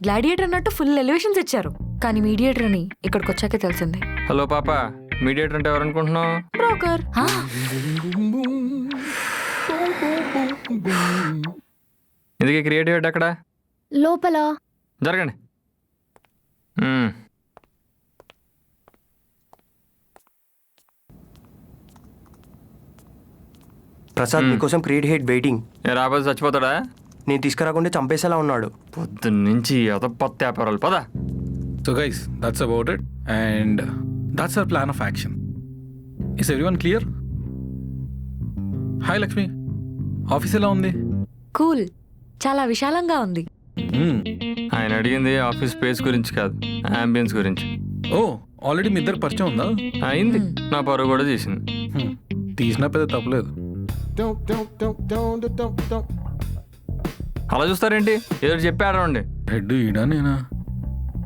గ్లాడియేటర్ అన్నట్టు ఫుల్ ఎలివేషన్స్ ఇచ్చారు, కానీ మీడియేటర్ అని ఇక్కడికి వచ్చాకే తెలిసింది. హలో పాప, మీడియేటర్ అంటే ఎవరు అనుకుంటున్నావు? బ్రోకర్. హా? ఇందుకే క్రియేటివ్ హెడ్ అక్కడ లోపల జరగండి. ప్రసాద్ మీకోసం క్రియేట్ హెడ్ వెయిటింగ్. రాబోతే చచ్చిపోతాడా? నేను తీసుకురాకుండా చంపేసేలా ఉన్నాడు. పొద్దున్నుంచి కొత్త వ్యాపారాలు పదా. So guys, that's about it, and that's our plan of action. Is everyone clear? Hi Lakshmi, office ఎలా ఉంది? కూల్, చాలా విశాలంగా ఉంది. ఆయన అడిగింది ఆఫీస్ స్పేస్ గురించి కాదు, అంబియన్స్ గురించి. ఓ, ఆల్రెడీ మీ ఇద్దరు పరిచయం ఉందా? అయింది, నా పరువు కూడా చేసింది. తీసినా పెద్ద తప్పలేదు. అలా చూస్తారేంటి, ఏదో చెప్పారండి. హెడ్ ఈడా నేనా?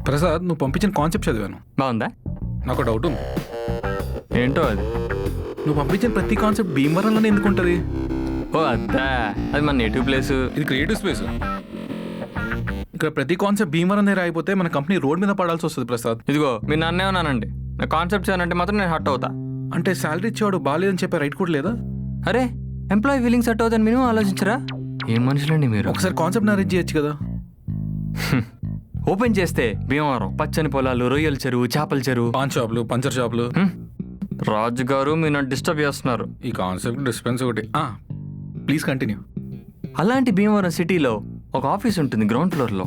ప్రసాద్, నువ్వు పంపించిన కాన్సెప్ట్ చదివాను. బాగుందా? నాకు డౌట్ ఉంది. ఏంటో అది? నువ్వు పంపించిన ప్రతి కాన్సెప్ట్ భీమవరంలోనే ఎందుకు ఉంటుంది? ఓ అద్దా, అది మన నేటివ్ ప్లేస్. ఇది క్రియేటివ్ స్పేస్. ఇక్కడ ప్రతి కాన్సెప్ట్ భీమవరం దగ్గర అయిపోతే మన కంపెనీ రోడ్ మీద పడాల్సి వస్తుంది ప్రసాద్. ఇదిగో మీ నన్నే ఉన్నానండి, నా కాన్సెప్ట్ చేయనంటే మాత్రం నేను హట్ అవుతా. అంటే శాలరీ ఇచ్చేవాడు బాగాలేదని చెప్పే రైట్ కూడా లేదా? అరే, ఎంప్లాయీ ఫీలింగ్స్ హట్ అవుతాను మినిమం ఆలోచించరా? ఏం మనుషులండి మీరు? ఒకసారి కాన్సెప్ట్ అరేంజ్ చేయొచ్చు కదా. ఓపెన్ చేస్తే భీమవరం, పచ్చని పొలాలు, రొయ్యల చెరువు, చేపల చెరువు, పాన్ షాపులు, పంచర్ షాపులు. రాజు గారు మీరు నన్ను డిస్టర్బ్ చేస్తున్నారు. ఈ కాన్సెప్ట్ డిస్పెన్స్ ఒకటి. Please continue. అలాంటి భీమవరం సిటీలో ఒక ఆఫీస్ ఉంటుంది గ్రౌండ్ ఫ్లోర్లో.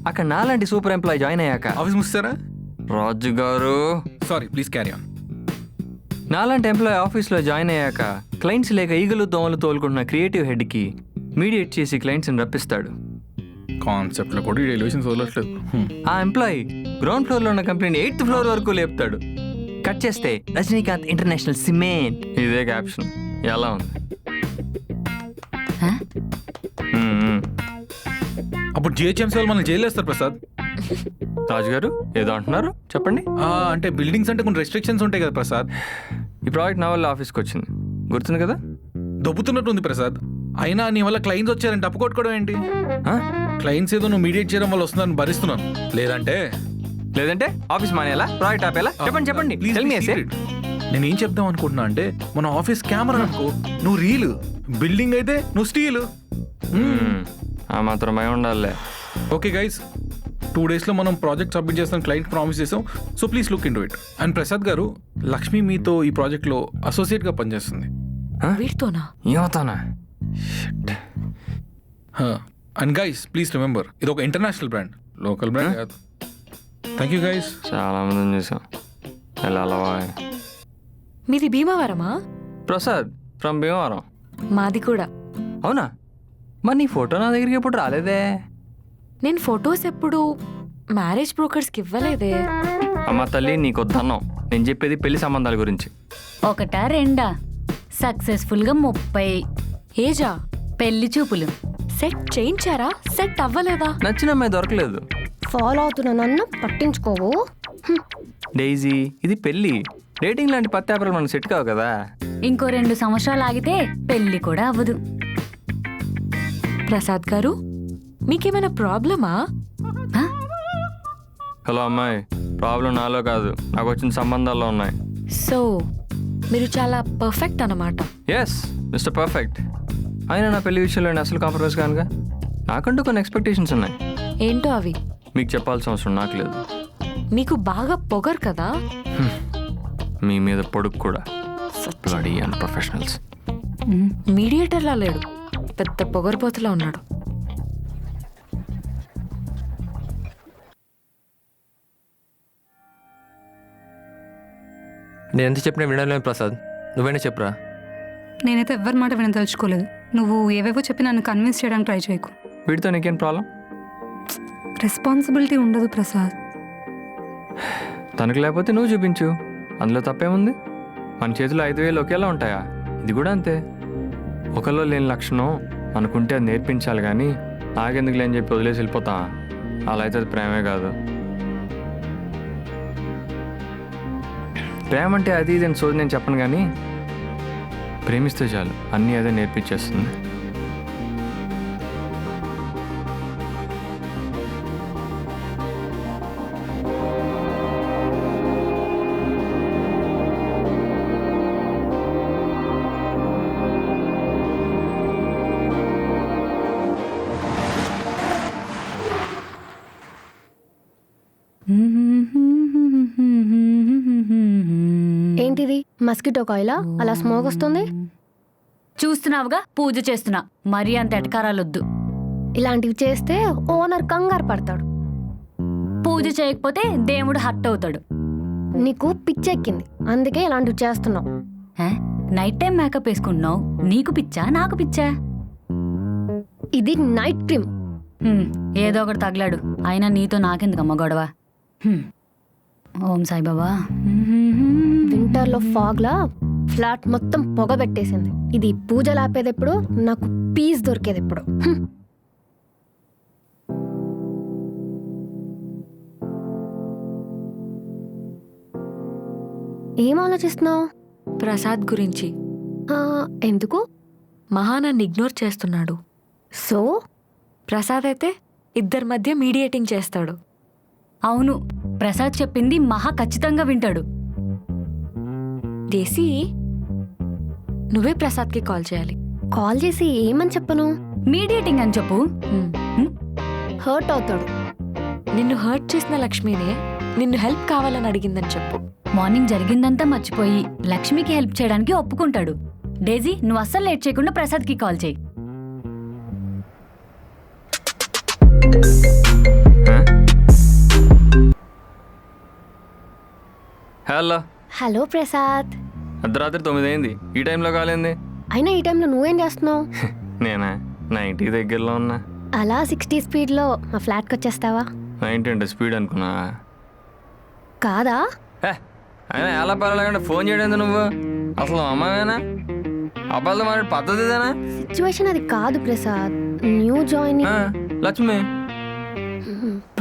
అక్కడ నాలాంటి సూపర్ ఎంప్లాయీ జాయిన్ అయ్యాక ఆఫీస్ ముస్తారా? రాజు గారు సారీ, ప్లీజ్ క్యారీ ఆన్. నాలాంటి ఎంప్లాయీ ఆఫీస్లో జాయిన్ అయ్యాక క్లయింట్స్ లేక ఈగలు దోమలు తోలుకుంటున్న క్రియేటివ్ హెడ్కి మీడియేట్ చేసి క్లయింట్స్ని రప్పిస్తాడు. కాన్సెప్ట్లో కూడా ఈ ఎలివేషన్స్ వదలట్లేదు. ఆ ఎంప్లాయీ గ్రౌండ్ ఫ్లోర్లో ఉన్న కంపెనీని 8th ఫ్లోర్ వరకు లేపుతాడు. కట్ చేస్తే రజనీకాంత్ ఇంటర్నేషనల్ సిమెంట్. ఇదే క్యాప్షన్. ఎలా ఉంది? అప్పుడు జిహెచ్ఎంసీ వాళ్ళు మనల్ని జైలు వేస్తారు ప్రసాద్. రాజు గారు ఏదో అంటున్నారు, చెప్పండి. అంటే బిల్డింగ్స్ అంటే కొన్ని రెస్ట్రిక్షన్స్ ఉంటాయి కదా ప్రసాద్. ఈ ప్రాజెక్ట్ నా వల్ల ఆఫీస్కి వచ్చింది, గుర్తుంది కదా? దొబ్బుతున్నట్టు ఉంది ప్రసాద్. అయినా నీ వల్ల క్లయింట్స్ వచ్చారని డప్పు కొట్టుకోవడం ఏంటి? క్లయింట్స్ ఏదో నువ్వు మీడియేట్ చేయడం వల్ల వస్తుందని భరిస్తున్నాను. లేదంటే ఆఫీస్ మానేలా, ప్రాజెక్ట్ ఆపేలా? చెప్పండి చెప్పండి, ప్లీజ్. నేనేం చెప్దాం అనుకుంటున్నా అంటే, మన ఆఫీస్ కెమెరా అనుకో, నువ్వు రీల్, బిల్డింగ్ అయితే నువ్వు స్టీల్. ఆ మాత్రం భయం ఉండాలి. ఓకే గైస్, 2 daysలో మనం ప్రాజెక్ట్ సబ్మిట్ చేస్తాం, క్లయింట్ ప్రామిస్ చేసాం. So please look in to it. And Prasad గారు, లక్ష్మి మీతో ఈ ప్రాజెక్ట్లో అసోసియేట్గా పనిచేస్తుంది. వీడితోనా? ఏమవుతానా? అండ్ గైస్, ప్లీజ్ రిమెంబర్, ఇది ఒక ఇంటర్నేషనల్ బ్రాండ్, లోకల్ బ్రాండ్ కాదు. Thank you guys. చాలా మందిని చూసాం. ఎలా అలవా? మీది భీమవరమా? ప్రసాద్ ఫ్రమ్ భీమవరం. మాది కూడా. అవునా? మరి నీ ఫోటో నా దగ్గరికి ఎప్పుడు రాలేదే? నేను ఫొటోస్ ఎప్పుడు మ్యారేజ్ బ్రోకర్స్కి ఇవ్వలేదే. అమ్మ తల్లి, నీకు వద్దన్నాం. నేను చెప్పేది పెళ్లి సంబంధాల గురించి. ఒకటా రెండా? సక్సెస్ఫుల్గా 30. ఏజా? పెళ్లి చూపులు. సెట్ చేయించారా? సెట్ అవ్వలేదా? నచ్చిన అమ్మాయి దొరకలేదు. ఫాలో అవుతున్నానన్న పట్టించుకోవు. డైజీ, ఇది పెళ్లి. డేటింగ్ లాంటి పత్తాపరాలు మనకు సెట్ కావు కదా. ఇంకో 2 సంవత్సరాలు ఆగితే పెళ్లి కూడా అవ్వదు. ప్రసాద్ గారు, మీకేమైనా ప్రాబ్లమా? హలో అమ్మాయి, ప్రాబ్లం నాలో కాదు, నాకు వచ్చిన సంబంధాల్లో ఉన్నాయి. సో మీరు చాలా పర్ఫెక్ట్ అన్నమాట. Yes, mister perfect. అయినా నా పెళ్లి విషయంలో నేను అసలు కాంప్రమైజ్ కానుగా. నాకంటూ కొన్ని ఎక్స్పెక్టేషన్స్ ఉన్నాయి. ఏంటో అవి? మీకు చెప్పాల్సిన అవసరం నాకు లేదు. మీకు బాగా పొగరు కదా? మీ మీద పొడుగు కూడా. బ్లడీ అన్‌ప్రొఫెషనల్స్. మీడియేటర్లా లేడు, పెద్ద పొగరుపోతులా ఉన్నాడు. నేను ఎంత చెప్పినా వినలేను ప్రసాద్, నువ్వేనా చెప్పురా. నేనైతే ఎవ్వరి మాట వినదలుచుకోలేదు. నువ్వు ఏవేవో చెప్పి నన్ను కన్విన్స్ చేయడానికి ట్రై చేయకు. వీటితో నీకేం ప్రాబ్లం? రెస్పాన్సిబిలిటీ ఉండదు ప్రసాద్. తనకు లేకపోతే నువ్వు చూపించు, అందులో తప్పేముంది? మన చేతిలో 5,000 ఒకేలా ఉంటాయా? ఇది కూడా అంతే. ఒకళ్ళు లేని లక్షణం అనుకుంటే అది నేర్పించాలి, కానీ నాకెందుకు లేని చెప్పి వదిలేసి వెళ్ళిపోతా. అలా అయితే అది ప్రేమే కాదు. ప్రేమ అంటే అది ఇది అని సోది నేను చెప్పను, కానీ ప్రేమిస్తే చాలు అన్నీ అదే నేర్పించేస్తుంది. ఏంటిది మస్కిటో కాయిలా అలా స్మోక్ వస్తుంది? చూస్తున్నావుగా, పూజ చేస్తున్నా. మరీ అంత ఎటకారాలొద్దు. ఇలాంటివి చేస్తే ఓనర్ కంగారు పడతాడు. పూజ చేయకపోతే దేవుడు హర్ట్ అవుతాడు. నీకు పిచ్చెక్కింది, అందుకే ఇలాంటివి చేస్తున్నావు. నైట్ టైం మేకప్ వేసుకుంటున్నావు. నీకు పిచ్చా నాకు పిచ్చా? ఇది నైట్ క్రీమ్. ఏదో ఒకటి తగిలాడు. అయినా నీతో నాకెందుకమ్మ గొడవ? ఓం సాయిబాబా. వింటర్లో ఫాగ్లా ఫ్లాట్ మొత్తం పొగ పెట్టేసింది. ఇది పూజలు ఆపేది ఎప్పుడు, నాకు పీస్ దొరికేది ఎప్పుడు. ఏం ఆలోచిస్తున్నావు? ప్రసాద్ గురించి. ఎందుకు? మహా నన్ను ఇగ్నోర్ చేస్తున్నాడు. సో ప్రసాద్ అయితే ఇద్దరి మధ్య మీడియేటింగ్ చేస్తాడు. అవును, ప్రసాద్ చెప్పింది మహా ఖచ్చితంగా వింటాడు. దేశీ, నువ్వే ప్రసాద్కి కాల్ చేయాలి. కాల్ చేసి ఏమని చెప్పను? మీడియేటింగ్ అని చెప్పు. హర్ట్ అవుతాడు. నిన్ను హర్ట్ చేసిన లక్ష్మినే నిన్ను హెల్ప్ కావాలని అడిగిందని చెప్పు. మార్నింగ్ జరిగిందంతా మర్చిపోయి లక్ష్మికి హెల్ప్ చేయడానికి ఒప్పుకుంటాడు. డేజీ, నువ్వు అస్సలు లేట్ చేయకుండా ప్రసాద్కి కాల్ చేయి. హలో. హలో ప్రసాద్. అర్ధరాత్రి 9 అయింది. ఈ టైంలో కాలేంది? అయినా ఈ టైంలో నువ్వేం చేస్తున్నావు? నేనా 90 దగ్గరలో ఉన్నా. అలా 60 స్పీడ్లో మా ఫ్లాట్కి వచ్చేస్తావా? 90 అంటే స్పీడ్ అనుకున్నా. కాదా? అయినా ఎలా పర్వాలేకుండా ఫోన్ చేయడం నువ్వు అసలు అమ్మావేనా? అబ్బాయిలతో మాట్లాడే పద్ధతి ఇదేనా? సిచ్యువేషన్ అది కాదు ప్రసాద్. New joining. లక్ష్మి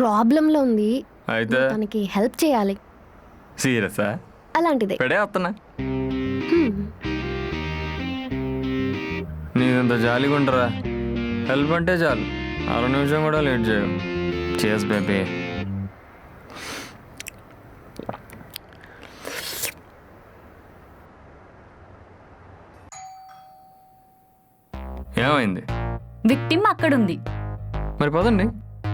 ప్రాబ్లంలో ఉంది. అయితే తనకి హెల్ప్ చేయాలి. సీరియసా? అలాంటిదే. పెడే వస్తున్నా. నీదంత జాలిగా ఉండరా? హెల్ప్ అంటే చాలు, 6 నిమిషం కూడా లేట్ చేయవు. చేస్ బేబీ. ఏమైంది? విక్టిమ్ అక్కడుంది. మరి పదండి.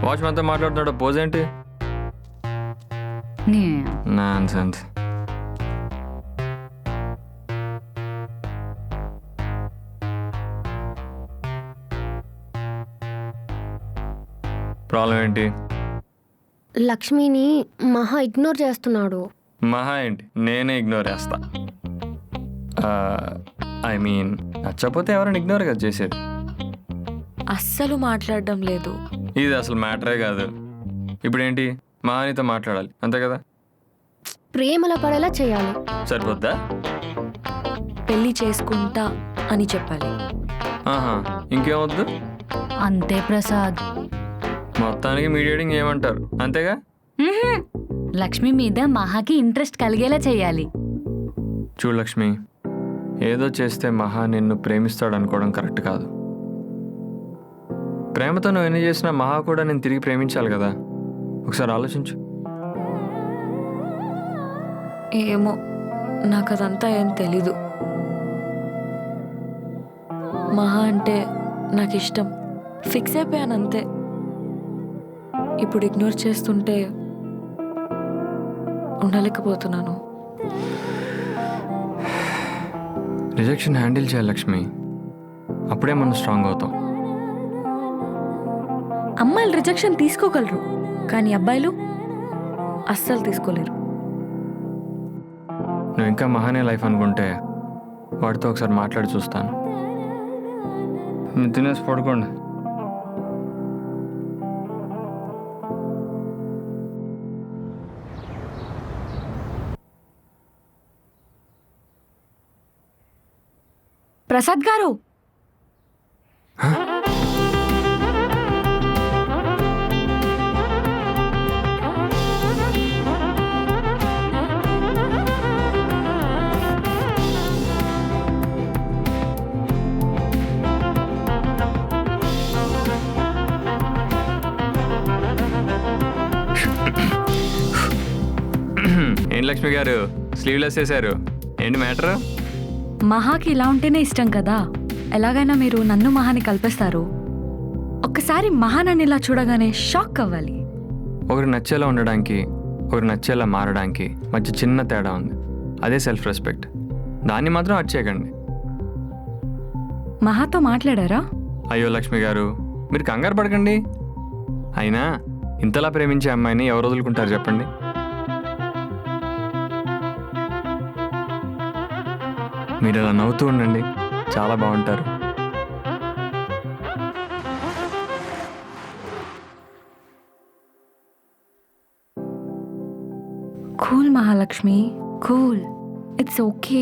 వాచ్మెన్తో మాట్లాడుతున్నాడు. పోజ్ ఏంటి? నాన్సెన్స్. ప్రాబ్లం ఏంటి? లక్ష్మిని మహా ఇగ్నోర్ చేస్తున్నాడు. మహా ఏంటి? నేనే ఇగ్నోర్ చేస్తా. ఐ మీన్ నచ్చకపోతే ఎవరైనా ఇగ్నోర్ కదా చేసేది. అస్సలు మాట్లాడడం లేదు. ఇది అసలు మ్యాటరే కాదు. ఇప్పుడేంటి? మహానితో మాట్లాడాలి అంతే కదా? ప్రేమలో పడేలా చేయాలి. సరిపోద్దా? పెళ్లి చేసుకుంటా అని చెప్పాలి. ఆహా, ఇంకేమొద్దు? అంతే ప్రసాద్. మొత్తానికి మీడియేటింగ్ ఏమంటారు అంతేగా? లక్ష్మి మీద మహాకి ఇంట్రెస్ట్ కలిగేలా చేయాలి. చూడు లక్ష్మి, ఏదో చేస్తే మహా నిన్ను ప్రేమిస్తాడు అనుకోవడం కరెక్ట్ కాదు. ప్రేమతో నువ్వు ఎన్ని చేసినా మహా కూడా నేను తిరిగి ప్రేమించాలి కదా. ఒకసారి ఆలోచించు. ఏమో, నాకు అదంతా ఏం తెలీదు. మహా అంటే నాకు ఇష్టం. ఫిక్స్ అయిపోయాను అంతే. ఇప్పుడు ఇగ్నోర్ చేస్తుంటే ఉండలేకపోతున్నాను. రిజెక్షన్ హ్యాండిల్ చేయాలి లక్ష్మి, అప్పుడే మనం స్ట్రాంగ్ అవుతాం. అమ్మాయిలు రిజెక్షన్ తీసుకోగలరు, కానీ అబ్బాయిలు అస్సలు తీసుకోలేరు. నువ్వు ఇంకా మహానే లైఫ్ అనుకుంటే వాడితో ఒకసారి మాట్లాడి చూస్తాను. తినేసి పడుకోండి. ప్రసాద్ గారు ఏంటి లక్ష్మి గారు స్లీవ్లెస్ వేశారు, ఏంటి మ్యాటర్? మహాకి ఇలా ఉంటేనే ఇష్టం కదా. ఎలాగైనా మీరు నన్ను మహాని కలిపేస్తారు. ఒక్కసారి మహా నన్ను ఇలా చూడగానే షాక్ అవ్వాలి. ఒకరు నచ్చేలా ఉండడానికి ఒకరు నచ్చేలా మారడానికి మధ్య చిన్న తేడా ఉంది, అదే సెల్ఫ్ రెస్పెక్ట్. దాన్ని మాత్రం హర్ట్ చేయకండి. మహాతో మాట్లాడారా? అయ్యో లక్ష్మి గారు, మీరు కంగారు పడకండి. అయినా ఇంతలా ప్రేమించే అమ్మాయిని ఎవరు వదులుకుంటారు చెప్పండి? మీరు అలా నవ్వుతూ ఉండండి, చాలా బాగుంటారు. Cool Mahalakshmi, cool. It's okay.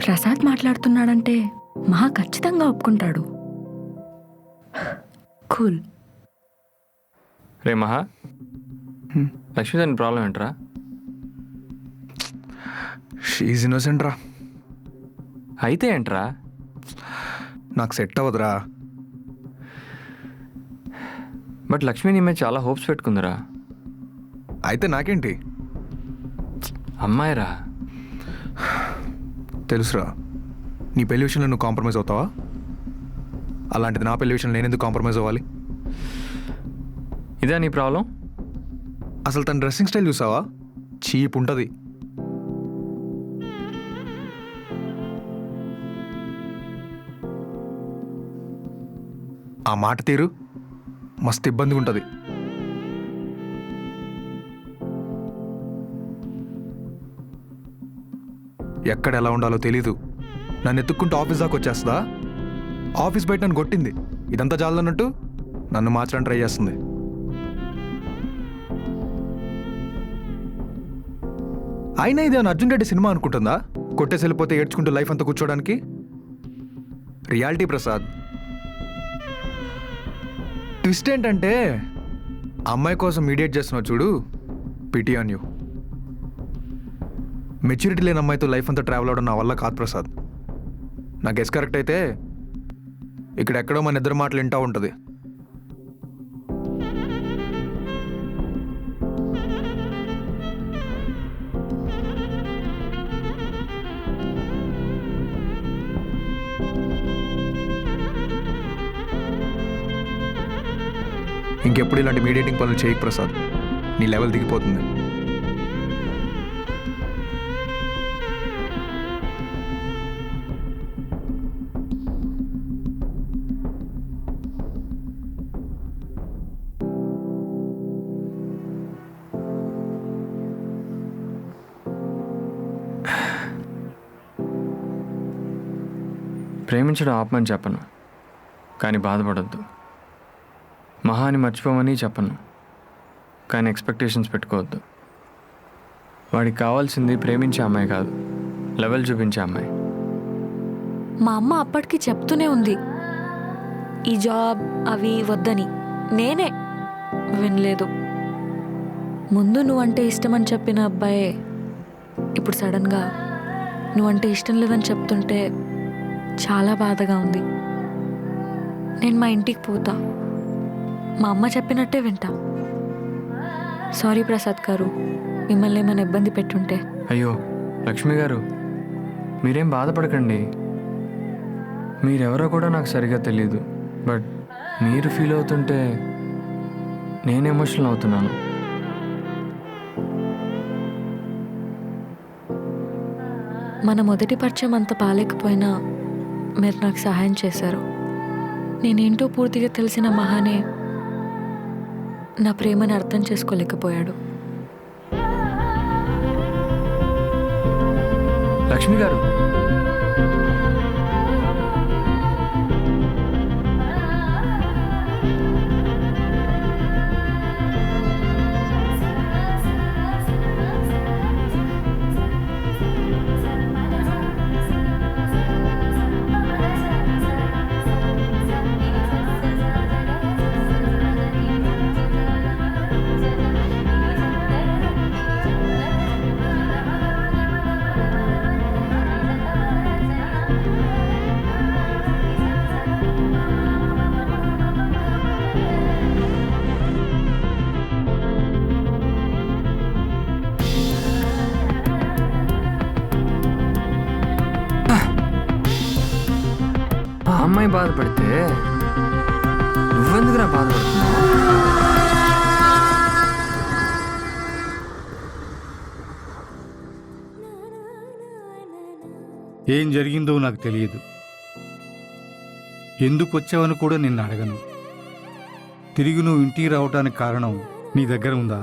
Prasad మాట్లాడుతున్నాడంటే మహా ఖచ్చితంగా ఒప్పుకుంటాడు. కూల్. రే మహా, లక్ష్మి దాని ప్రాబ్లం ఏంట్రా? షీఈ్ ఇన్నోసెంట్ రా. అయితే ఏంట్రా? నాకు సెట్ అవ్వదురా. బట్ లక్ష్మి నీ మీద చాలా హోప్స్ పెట్టుకుందిరా. అయితే నాకేంటి? అమ్మాయిరా. తెలుసురా, నీ పెళ్లి విషయంలో నువ్వు కాంప్రమైజ్ అవుతావా? అలాంటిది నా పెళ్లి విషయంలో నేను ఎందుకు కాంప్రమైజ్ అవ్వాలి? ఇదే నీ ప్రాబ్లం? అసలు తన డ్రెస్సింగ్ స్టైల్ చూసావా? చీప్ ఉంటుంది. ఆ మాట తీరు మస్తు ఇబ్బందిగా ఉంటుంది. ఎక్కడ ఎలా ఉండాలో తెలీదు. నన్ను ఎత్తుక్కుంటూ ఆఫీస్ దాకా వచ్చేస్తుందా? ఆఫీస్ బయట నన్ను కొట్టింది, ఇదంతా చాలన్నట్టు నన్ను మార్చడానికి ట్రై చేస్తుంది. అయినా ఇది అర్జున్ రెడ్డి సినిమా అనుకుంటుందా? కొట్టేసి వెళ్ళిపోతే ఏడ్చుకుంటూ లైఫ్ అంతా కూర్చోడానికి? రియాలిటీ ప్రసాద్. ట్విస్ట్ ఏంటంటే అమ్మాయి కోసం మీడియేట్ చేస్తున్నావు చూడు, పిటీ ఆన్ యూ. మెచ్యూరిటీ లేని అమ్మాయితో లైఫ్ అంతా ట్రావెల్ అవడం నా వల్ల కాదు ప్రసాద్. నా గెస్ కరెక్ట్ అయితే ఇక్కడ ఎక్కడో మన ఇద్దరు మాటలు వింటూ ఉంటుంది. ఇంకెప్పుడు ఇలాంటి మీడియేటింగ్ పనులు చేయకు ప్రసాద్, నీ లెవెల్ దిగిపోతుంది. ప్రేమించడం ఆపమని చెప్పను, కానీ బాధపడద్దు. మహాని మర్చిపోమని చెప్పను, కానీ ఎక్స్పెక్టేషన్స్ పెట్టుకోవద్దు. వాడికి కావాల్సింది ప్రేమించే అమ్మాయి కాదు, లెవెల్ చూపించే అమ్మాయి. మా అమ్మ అప్పటికి చెప్తూనే ఉంది ఈ జాబ్ అవి వద్దని. నేనే వినలేదు. ముందు నువ్వంటే ఇష్టమని చెప్పిన అబ్బాయే ఇప్పుడు సడన్గా నువ్వంటే ఇష్టం లేదని చెప్తుంటే చాలా బాధగా ఉంది. నేను మా ఇంటికి పోతా, మా అమ్మ చెప్పినట్టే వింటా. సారీ ప్రసాద్ గారు, మిమ్మల్ని ఏమైనా ఇబ్బంది పెట్టుంటే. అయ్యో లక్ష్మి గారు, మీరేం బాధపడకండి. మీరెవరో కూడా నాకు సరిగా తెలియదు. బట్ మీరు ఫీల్ అవుతుంటే నేను ఎమోషనల్ అవుతున్నాను. మన మొదటి పరిచయం అంత బాలేకపోయినా మీరు నాకు సహాయం చేశారు. నేనేంటో పూర్తిగా తెలిసిన మహానే నా ప్రేమని అర్థం చేసుకోలేకపోయాడు. లక్ష్మి గారు, అమ్మాయి బాధపడితే నువ్వెందుకురా బాధపడుతున్నావు? ఏం జరిగిందో నాకు తెలియదు. ఎందుకు వచ్చావని కూడా నిన్ను అడగను. తిరిగి నువ్వు ఇంటికి రావడానికి కారణం నీ దగ్గర ఉందా?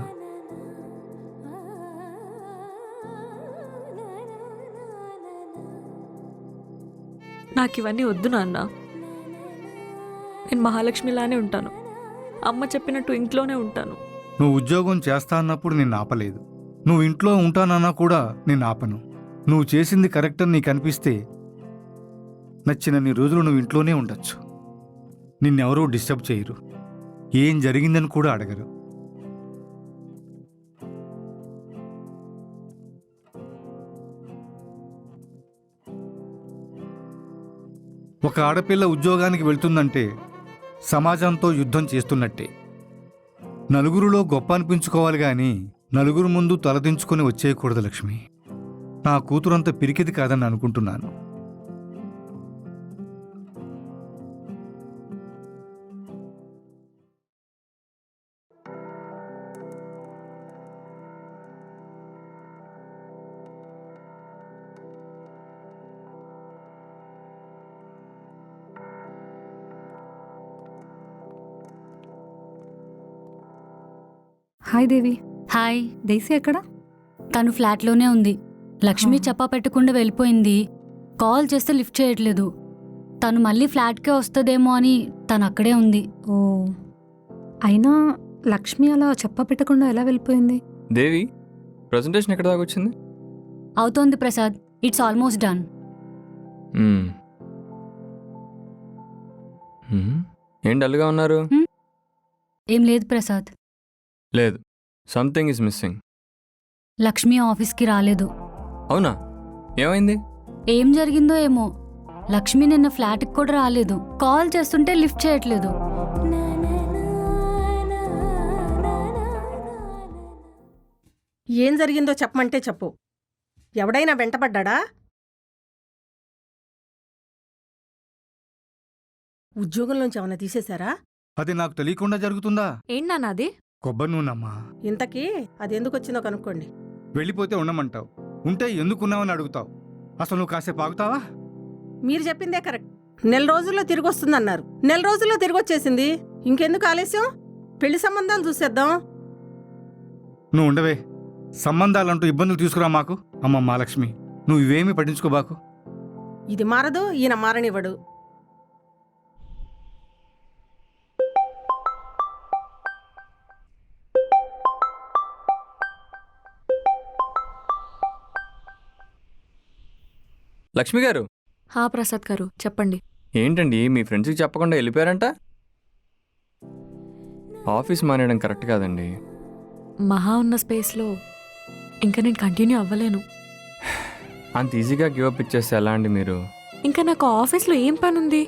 నాకు ఇవన్నీ వద్దు నాన్న. నేను మహాలక్ష్మిలానే ఉంటాను. అమ్మ చెప్పినట్టు ఇంట్లోనే ఉంటాను. నువ్వు ఉద్యోగం చేస్తా అన్నప్పుడు నిన్ను ఆపలేదు. నువ్వు ఇంట్లో ఉంటానన్నా కూడా నిన్ను ఆపను. నువ్వు చేసింది కరెక్ట్ అని నీకు అనిపిస్తే నచ్చినన్ని రోజులు నువ్వు ఇంట్లోనే ఉండొచ్చు. నిన్నెవరూ డిస్టర్బ్ చేయరు. ఏం జరిగిందని కూడా అడగరు. ఒక ఆడపిల్ల ఉద్యోగానికి వెళ్తుందంటే సమాజంతో యుద్ధం చేస్తున్నట్టే. నలుగురిలో గొప్ప అనిపించుకోవాలి కానీ నలుగురు ముందు తలదించుకొని వచ్చేయకూడదు లక్ష్మి. నా కూతురంత పిరికిది కాదని అనుకుంటున్నాను. హాయ్ దేవి. హాయ్. డైసీ ఎక్కడ? తను ఫ్లాట్లోనే ఉంది. లక్ష్మి చెప్పా పెట్టకుండా వెళ్ళిపోయింది. కాల్ చేస్తే లిఫ్ట్ చేయట్లేదు. తను మళ్ళీ ఫ్లాట్కే వస్తుందేమో అని తను అక్కడే ఉంది. ఓ, అయినా లక్ష్మి అలా చెప్పపెట్టకుండా ఎలా వెళ్ళిపోయింది? దేవి, ప్రజెంటేషన్ ఎక్కడ దాకా వచ్చింది? అవుతోంది ప్రసాద్. It's almost done. ఏం డల్గా ఉన్నారు? ఏం లేదు ప్రసాద్. లేదు, సంథింగ్ ఈజ్ మిస్సింగ్. లక్ష్మి ఆఫీస్కి రాలేదు. అవునా? ఏమైంది? ఏం జరిగిందో ఏమో. లక్ష్మి నిన్న ఫ్లాట్కి కూడా రాలేదు. కాల్ చేస్తుంటే లిఫ్ట్ చేయట్లేదు. ఏం జరిగిందో చెప్పమంటే చెప్పు. ఎవడైనా వెంటపడ్డా? ఉద్యోగంలోంచి ఏమైనా తీసేశారా? అది నాకు తెలియకుండా జరుగుతుందా? ఏంటి నాన్న అది? కొబ్బరి నూనమ్మా. ఇంతకీ అది ఎందుకు వచ్చిందో కనుక్కోండి. వెళ్ళిపోతే ఉండమంటావు, ఉంటే ఎందుకున్నావని అడుగుతావు. అసలు నువ్వు కాసేపు ఆగుతావా? మీరు చెప్పిందే కరెక్ట్. నెల రోజుల్లో తిరిగి వస్తుందన్నారు. నెల రోజుల్లో తిరిగి వచ్చేసింది. ఇంకెందుకు ఆలస్యం? పెళ్లి సంబంధాలు చూసేద్దాం. నువ్వు ఉండవే. సంబంధాలంటూ ఇబ్బందులు తీసుకురా మాకు. అమ్మ మహాలక్ష్మి, నువ్వు ఇవేమీ పట్టించుకోబాకు. ఇది మారదు, ఈయన మారనివ్వడు. లక్ష్మి గారు. హా ప్రసాద్ గారు, చెప్పండి. ఏంటండి మీ ఫ్రెండ్స్కి చెప్పకుండా వెళ్ళిపోయారంట? ఆఫీస్ మానేయడం కరెక్ట్ కాదండి. మహా ఉన్న స్పేస్లో ఇంకా నేను కంటిన్యూ అవ్వలేను. అంత ఈజీగా గివ్ అప్ ఇచ్చేస్తే ఎలా అండి మీరు? ఇంకా నాకు ఆఫీస్లో ఏం పని ఉంది?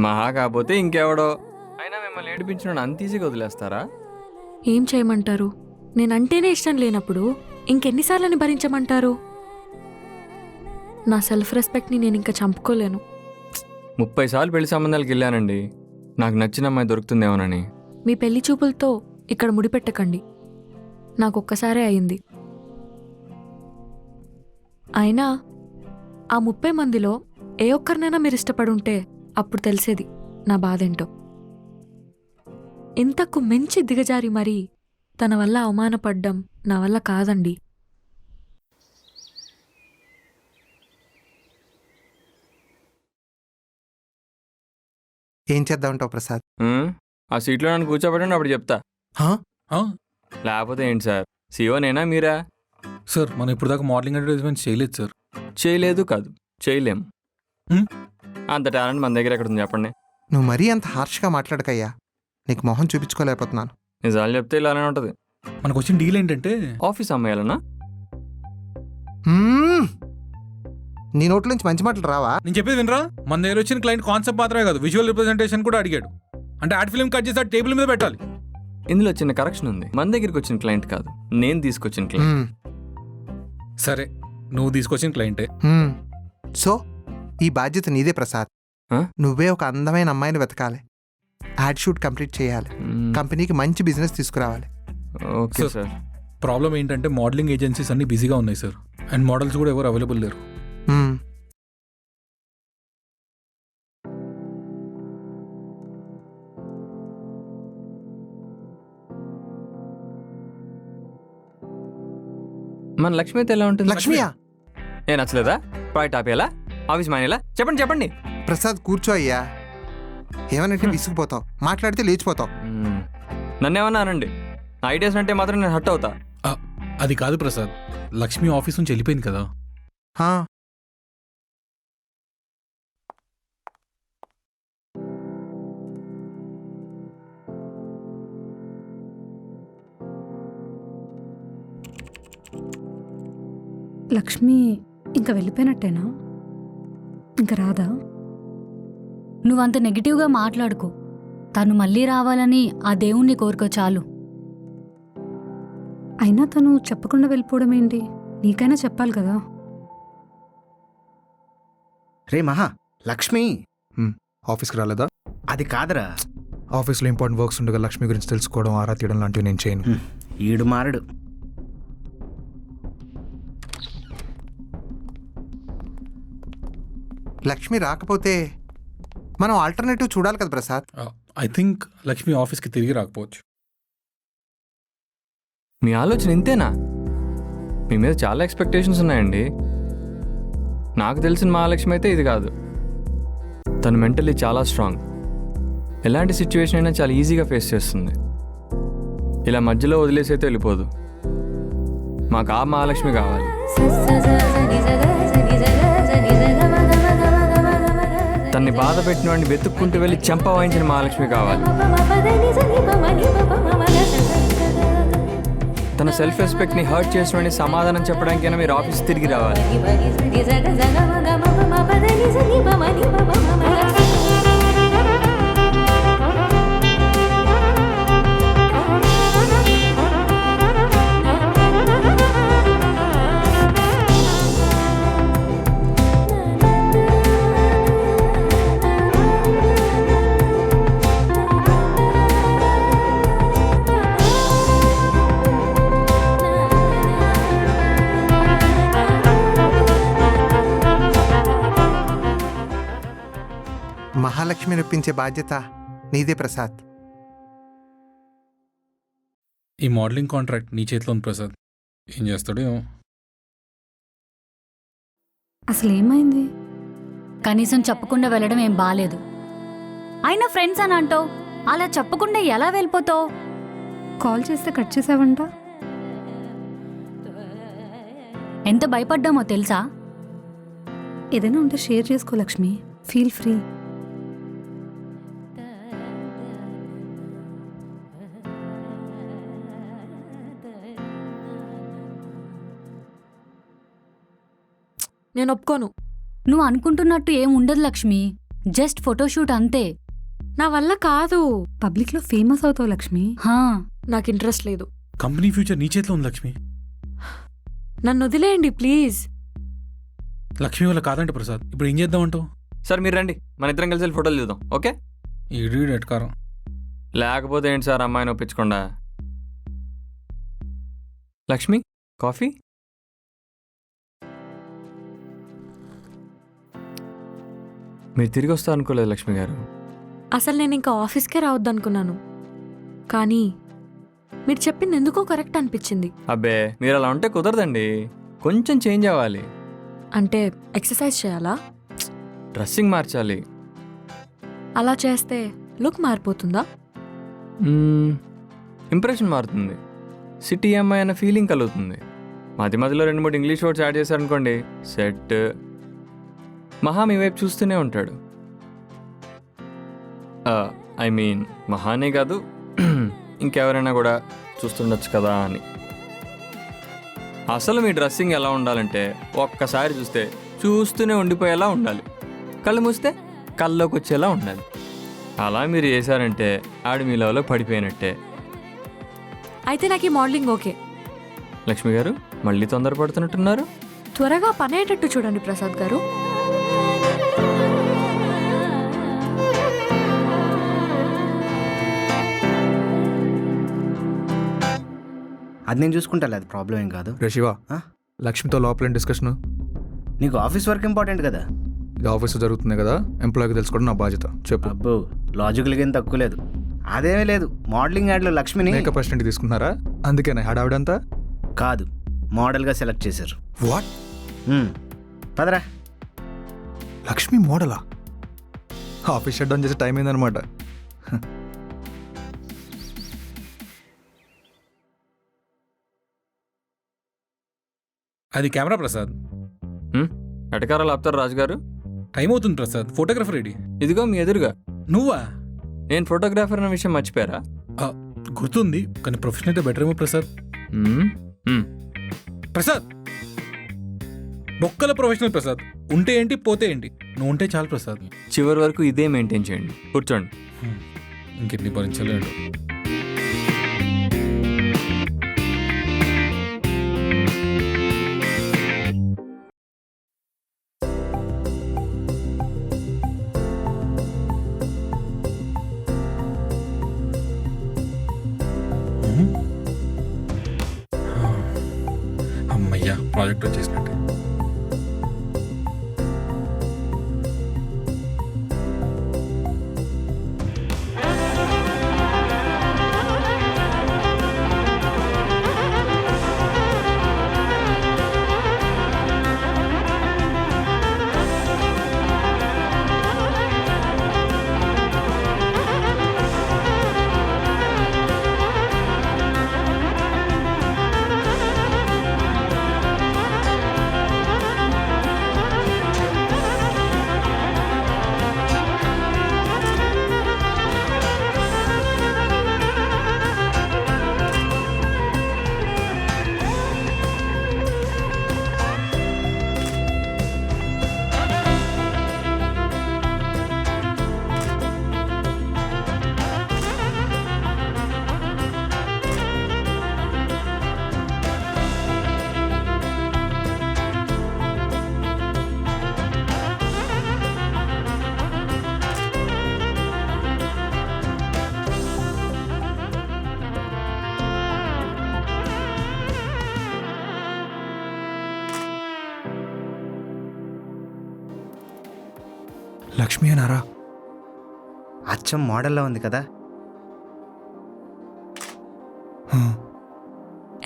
మహా కాకపోతే ఇంకెవడో. అయినా మిమ్మల్ని ఏడిపించిన అంత ఈజీగా వదిలేస్తారా? ఏం చేయమంటారు? నేనంటేనే ఇష్టం లేనప్పుడు ఇంకెన్నిసార్లని భరించమంటారు? నా సెల్ఫ్ రెస్పెక్ట్ని నేను ఇంకా చంపుకోలేను. 30 సార్లు పెళ్లి సంబంధాలకు వెళ్ళానండి, నాకు నచ్చిన అమ్మాయి దొరుకుతుందేమోనని. మీ పెళ్లి చూపులతో ఇక్కడ ముడిపెట్టకండి. నాకు ఒక్కసారే అయింది. అయినా ఆ 30 మందిలో ఏ ఒక్కరినైనా మీరు ఇష్టపడుంటే అప్పుడు తెలిసేది నా బాధేంటో. ఇంతకు మించి దిగజారి మరీ తన వల్ల అవమానపడ్డం నా వల్ల కాదండి. ఏం చేద్దామంటావు ప్రసాద్? ఆ సీట్లో నన్ను కూర్చోబెట్టండి, అప్పుడు చెప్తా. లేకపోతే ఏంటి సార్, సీఓనేనా మీరా? సార్ మనం ఇప్పుడు దాకా మోడలింగ్ అడ్వర్టైజ్మెంట్ చేయలేదు సార్. చేయలేదు కాదు, చేయలేం. అంత టాలెంట్ మన దగ్గర ఎక్కడ ఉంది చెప్పండి. నువ్వు మరీ అంత హార్ష్గా మాట్లాడకయ్యా. నీకు మొహం చూపించుకోలేకపోతున్నాను. నిజాలు చెప్తే ఇలానే ఉంటుంది. మనకు వచ్చిన డీల్ ఏంటంటే ఆఫీస్ అమ్మాయాలనా? నీ నోట్ల నుంచి మంచి మాటలు రావా? నేను చెప్పేది వినరా? మన దగ్గర వచ్చిన క్లయింట్ కాన్సెప్ట్ మాత్రమే కాదు, విజువల్ రిప్రజెంటేషన్ కూడా అడిగాడు. అంటే యాడ్ ఫిల్మ్ కట్ చేసి టేబుల్ మీద పెట్టాలి. ఇందులో చిన్న కరెక్షన్ ఉంది. మన దగ్గరికి వచ్చిన క్లయింట్ కాదు, నేను తీసుకొచ్చిన క్లయింట్. సరే, నువ్వు తీసుకొచ్చిన క్లయింటే. సో ఈ బాధ్యత నీదే ప్రసాద్. నువ్వే ఒక అందమైన అమ్మాయిని వెతకాలి, యాడ్ షూట్ కంప్లీట్ చేయాలి, కంపెనీకి మంచి బిజినెస్ తీసుకురావాలి. Okay sir. ప్రాబ్లం ఏంటంటే మోడలింగ్ ఏజెన్సీస్ అన్ని బిజీగా ఉన్నాయి సార్, అండ్ మోడల్స్ కూడా ఎవరు అవైలబుల్ లేరు. మ్మ్. మన లక్ష్మి అయితే ఎలా ఉంటుంది? లక్ష్మియా? ఏ నచ్చలేదా? ప్రాజెక్ట్ ఆపేయాలా? ఆఫీస్ మానేలా? చెప్పండి చెప్పండి. ప్రసాద్ కూర్చో అయ్యా, ఏమనంటే విసిగిపోతావు, మాట్లాడితే లేచిపోతావు. నన్ను ఏమన్నా అనండి, నా ఐడియాస్ అంటే మాత్రం నేను హట్ అవుతా. అది కాదు ప్రసాద్, లక్ష్మి ఆఫీస్ నుంచి వెళ్ళిపోయింది కదా. హా, లక్ష్మి ఇంకా వెళ్ళిపోయినట్టేనా? ఇంకా రాదా? నువ్వంత నెగిటివ్గా మాట్లాడుకో. తను మళ్ళీ రావాలని ఆ దేవుణ్ణి కోరుకో చాలు. అయినా తను చెప్పకుండా వెళ్ళిపోవడం ఏంటి? నీకైనా చెప్పాలి కదా. రే మహా, లక్ష్మి ఆఫీస్కి రాలేదా? అది కాదురా. ఆఫీస్లో ఇంపార్టెంట్ వర్క్స్ ఉండగా లక్ష్మి గురించి తెలుసుకోవడం, ఆరా తీయడం లాంటివి నేను చేయను. ఈడు మారడు. లక్ష్మి రాకపోతే మనం ఆల్టర్నేటివ్ చూడాలి కదా ప్రసాద్. ఐ థింక్ లక్ష్మి ఆఫీస్కి తిరిగి రాకపోవచ్చు. మీ ఆలోచన ఇంతేనా? మీ మీద చాలా ఎక్స్పెక్టేషన్స్ ఉన్నాయండి. నాకు తెలిసిన మహాలక్ష్మి అయితే ఇది కాదు. తను మెంటలీ చాలా స్ట్రాంగ్, ఎలాంటి సిచ్యువేషన్ అయినా చాలా ఈజీగా ఫేస్ చేస్తుంది. ఇలా మధ్యలో వదిలేసి అయితే వెళ్ళిపోదు. మాకు ఆ మహాలక్ష్మి కావాలి. తన్ని బాధ పెట్టిన వాడిని వెతుక్కుంటూ వెళ్ళి చెంప వాయించిన మహాలక్ష్మి కావాలి. తన సెల్ఫ్ రెస్పెక్ట్ని హర్ట్ చేసిన వాడిని సమాధానం చెప్పడానికైనా మీరు ఆఫీస్ తిరిగి రావాలి. మహాలక్ష్మిని ఒప్పించే బాధ్యత నీదే ప్రసాద్. ఈ మోడలింగ్ కాంట్రాక్ట్ నీ చేతిలో ఉంది ప్రసాద్, ఏం చేస్తాడో ఏమో. అసలు ఏమైంది? కనీసం చెప్పకుండా వెళ్ళడం ఏం బాలేదు. అయినా ఫ్రెండ్స్ అని అంటావు, అలా చెప్పకుండా ఎలా వెళ్ళిపోతావు? కాల్ చేస్తే కట్ చేసావంట. ఎంత భయపడ్డామో తెలుసా? ఏదైనా ఉంటే షేర్ చేసుకో లక్ష్మి, ఫీల్ ఫ్రీ. నేను ఒప్పుకోను. నువ్వు అనుకుంటున్నట్టు ఏం ఉండదు లక్ష్మి, జస్ట్ ఫోటోషూట్ అంతే. నా వల్ల కాదు. పబ్లిక్లో ఫేమస్ అవుతావు లక్ష్మి. నాకు ఇంట్రెస్ట్ లేదు. కంపెనీ ఫ్యూచర్ నీ చేతిలో ఉంది లక్ష్మి. నన్ను వదిలేయండి ప్లీజ్. లక్ష్మి వల్ల కాదంటే ప్రసాద్, ఇప్పుడు ఏం చేద్దామంటావు? సార్ మీరు రండి, మన ఇద్దరం కలిసి ఫోటోలు తీద్దాం. ఓకే? ఈడీ ఎట్కారం. లేకపోతే ఏంటి సార్, అమ్మాయిని ఒప్పించకుండా. లక్ష్మి కాఫీ? మీరు తిరిగి వస్తా అనుకోలేదు లక్ష్మి గారు. అసలు నేను ఇంకా ఆఫీస్కే రావద్దనుకున్నాను, కానీ మీరు చెప్పింది ఎందుకో కరెక్ట్ అనిపించింది. అబ్బే మీరు అలా ఉంటే కుదరదండి, కొంచెం చేంజ్ అవ్వాలి. అంటే ఎక్సర్సైజ్ చేయాలా? డ్రెస్సింగ్ మార్చాలి. అలా చేస్తే లుక్ మారిపోతుందా? ఇంప్రెషన్ మారుతుంది, సిటీ అమ్మాయి అన్న ఫీలింగ్ కలుగుతుంది. మధ్య మధ్యలో 2-3 ఇంగ్లీష్ వర్డ్స్ యాడ్ చేశారనుకోండి, సెట్. మహా మీ వైపు చూస్తూనే ఉంటాడు. ఐ మీన్ మహానే కాదు, ఇంకెవరైనా కూడా చూస్తుండొచ్చు కదా అని. అసలు మీ డ్రెస్సింగ్ ఎలా ఉండాలంటే ఒక్కసారి చూస్తే చూస్తూనే ఉండిపోయేలా ఉండాలి, కళ్ళు మూస్తే కళ్ళలోకి వచ్చేలా ఉండాలి. అలా మీరు చేశారంటే ఆడు మీ లెవెల్లో పడిపోయినట్టే. అయితే నాకు ఈ మోడలింగ్ ఓకే. లక్ష్మి గారు మళ్ళీ తొందరపడుతున్నట్టున్నారు. త్వరగా పని అయ్యేటట్టు చూడండి ప్రసాద్ గారు. అది నేను చూసుకుంటాలే, అది ప్రాబ్లం ఏం కాదు. రే శివ, ఆ? లక్ష్మితో లోపల డిస్కషన్. నీకు ఆఫీస్ వర్క్ ఇంపార్టెంట్ కదా. ఇది ఆఫీస్లో జరుగుతుంది కదా, ఎంప్లాయీకి తెలుసుకోవడం నా బాధ్యత. చెప్పు. అబ్బో, లాజికల్గా ఏం తక్కువ లేదు. అదేమీ లేదు, మోడలింగ్ యాడ్లో లక్ష్మిని మేకప్ అసిస్టెంట్ తీసుకున్నారా? అందుకేనా హడావిడంతా? కాదు, మోడల్గా సెలెక్ట్ చేశారు. What? Padara. Lakshmi మోడలా? Office shut down చేసే టైం అయిందనమాట. అది కెమెరా ప్రసాద్. ఎటకారాలు ఆపుతారు రాజుగారు? టైం అవుతుంది ప్రసాద్, ఫోటోగ్రఫర్ రెడీ. ఇదిగో మీ ఎదురుగా. నువ్వా? నేను ఫోటోగ్రాఫర్ అన్న విషయం మర్చిపోయారా? గుర్తుంది, కానీ ప్రొఫెషన్ అయితే బెటర్ ఏమో ప్రసాద్. ప్రసాద్ బొక్కల ప్రొఫెషనల్ ప్రసాద్. ఉంటే ఏంటి, పోతే ఏంటి, నువ్వు ఉంటే చాలు ప్రసాద్. చివరి వరకు ఇదే మెయింటైన్ చేయండి. కూర్చోండి. ఇంకెన్ని భరించలేడు. అమ్మయ్యా, ప్రాజెక్ట్ వచ్చేసినట్టే. లక్ష్మి అనారా? అచ్చం మోడల్లో ఉంది కదా.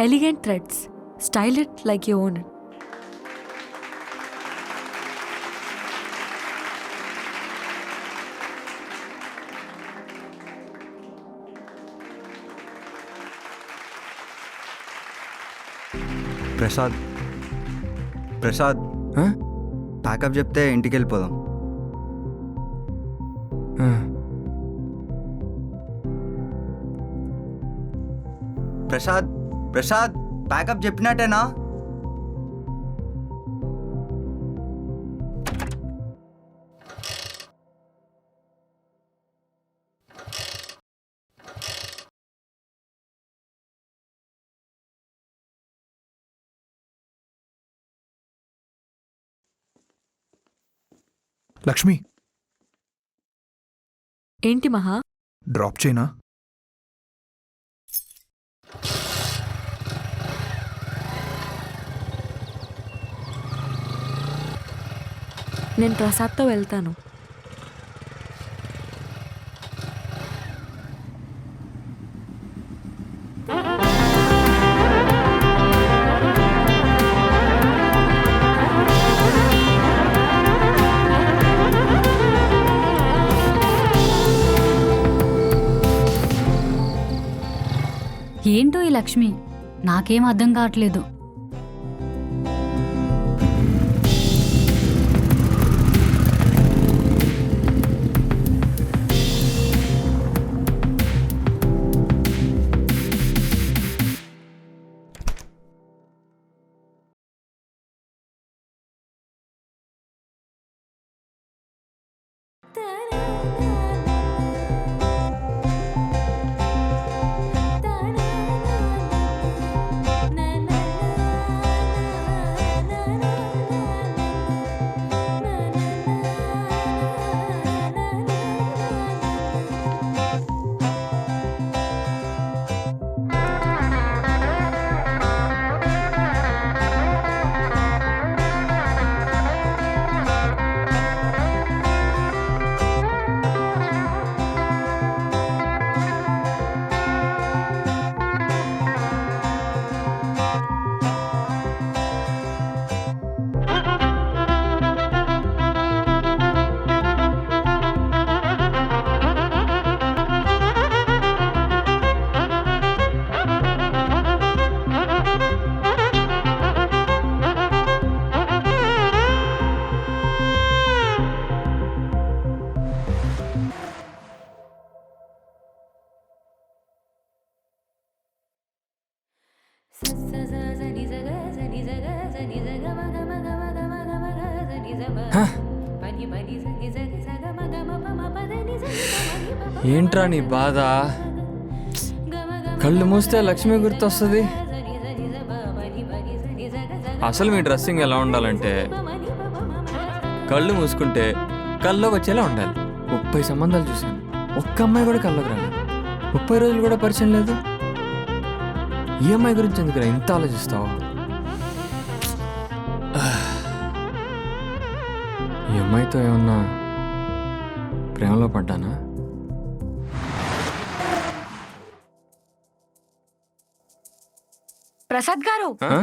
Elegant threads, style it like you own it. Prasad, Prasad, pack up చెప్తే ఇంటికి వెళ్ళిపోదాం. ప్రసాద్, ప్రసాద్, ప్యాకప్ చెప్పినట్టేనా? లక్ష్మి, ఏంటి మహా? డ్రాప్ చేయనా? నేను ప్రసాద్తో వెళ్తాను. ఏంటో ఈ లక్ష్మి, నాకేం అర్థం కావట్లేదు. ఏంట్రా నీ బాధ? కళ్ళు మూస్తే లక్ష్మి గుర్తొస్తుంది. అసలు మీ డ్రెస్సింగ్ ఎలా ఉండాలంటే కళ్ళు మూసుకుంటే కల్లోకి వచ్చేలా ఉండాలి. 30 సంబంధాలు చూశాను, ఒక్క అమ్మాయి కూడా కల్లోకి రాను. 30 రోజులు కూడా పరిచయం లేదు. ఈ అమ్మాయి గురించి ఎందుకురా ఇంత ఆలోచిస్తావు? ఈ అమ్మాయితో ఏమన్నా ప్రేమలో పడ్డానా? ప్రసాద్ గారు, ఆ?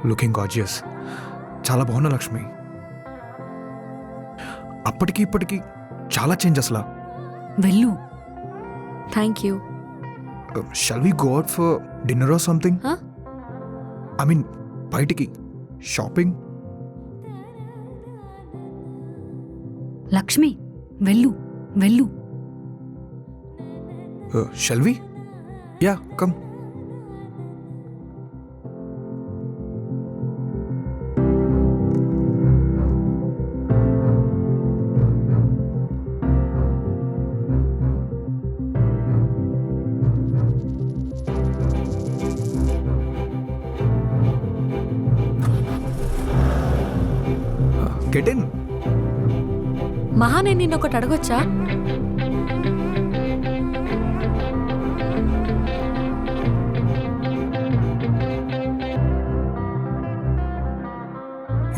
Looking gorgeous. చాలా బాగున్నా లక్ష్మి. అప్పటికి ఇప్పటికి చాలా చేంజ్ అసలు. వెళ్ళు. Thank you. Shall we go out for dinner or something? Huh? I mean బయటికి షాపింగ్. లక్ష్మి వెళ్ళు వెళ్ళు. Shall we? Yeah, come. Get in. మహా, నేను నిన్న ఒకటి అడగొచ్చా?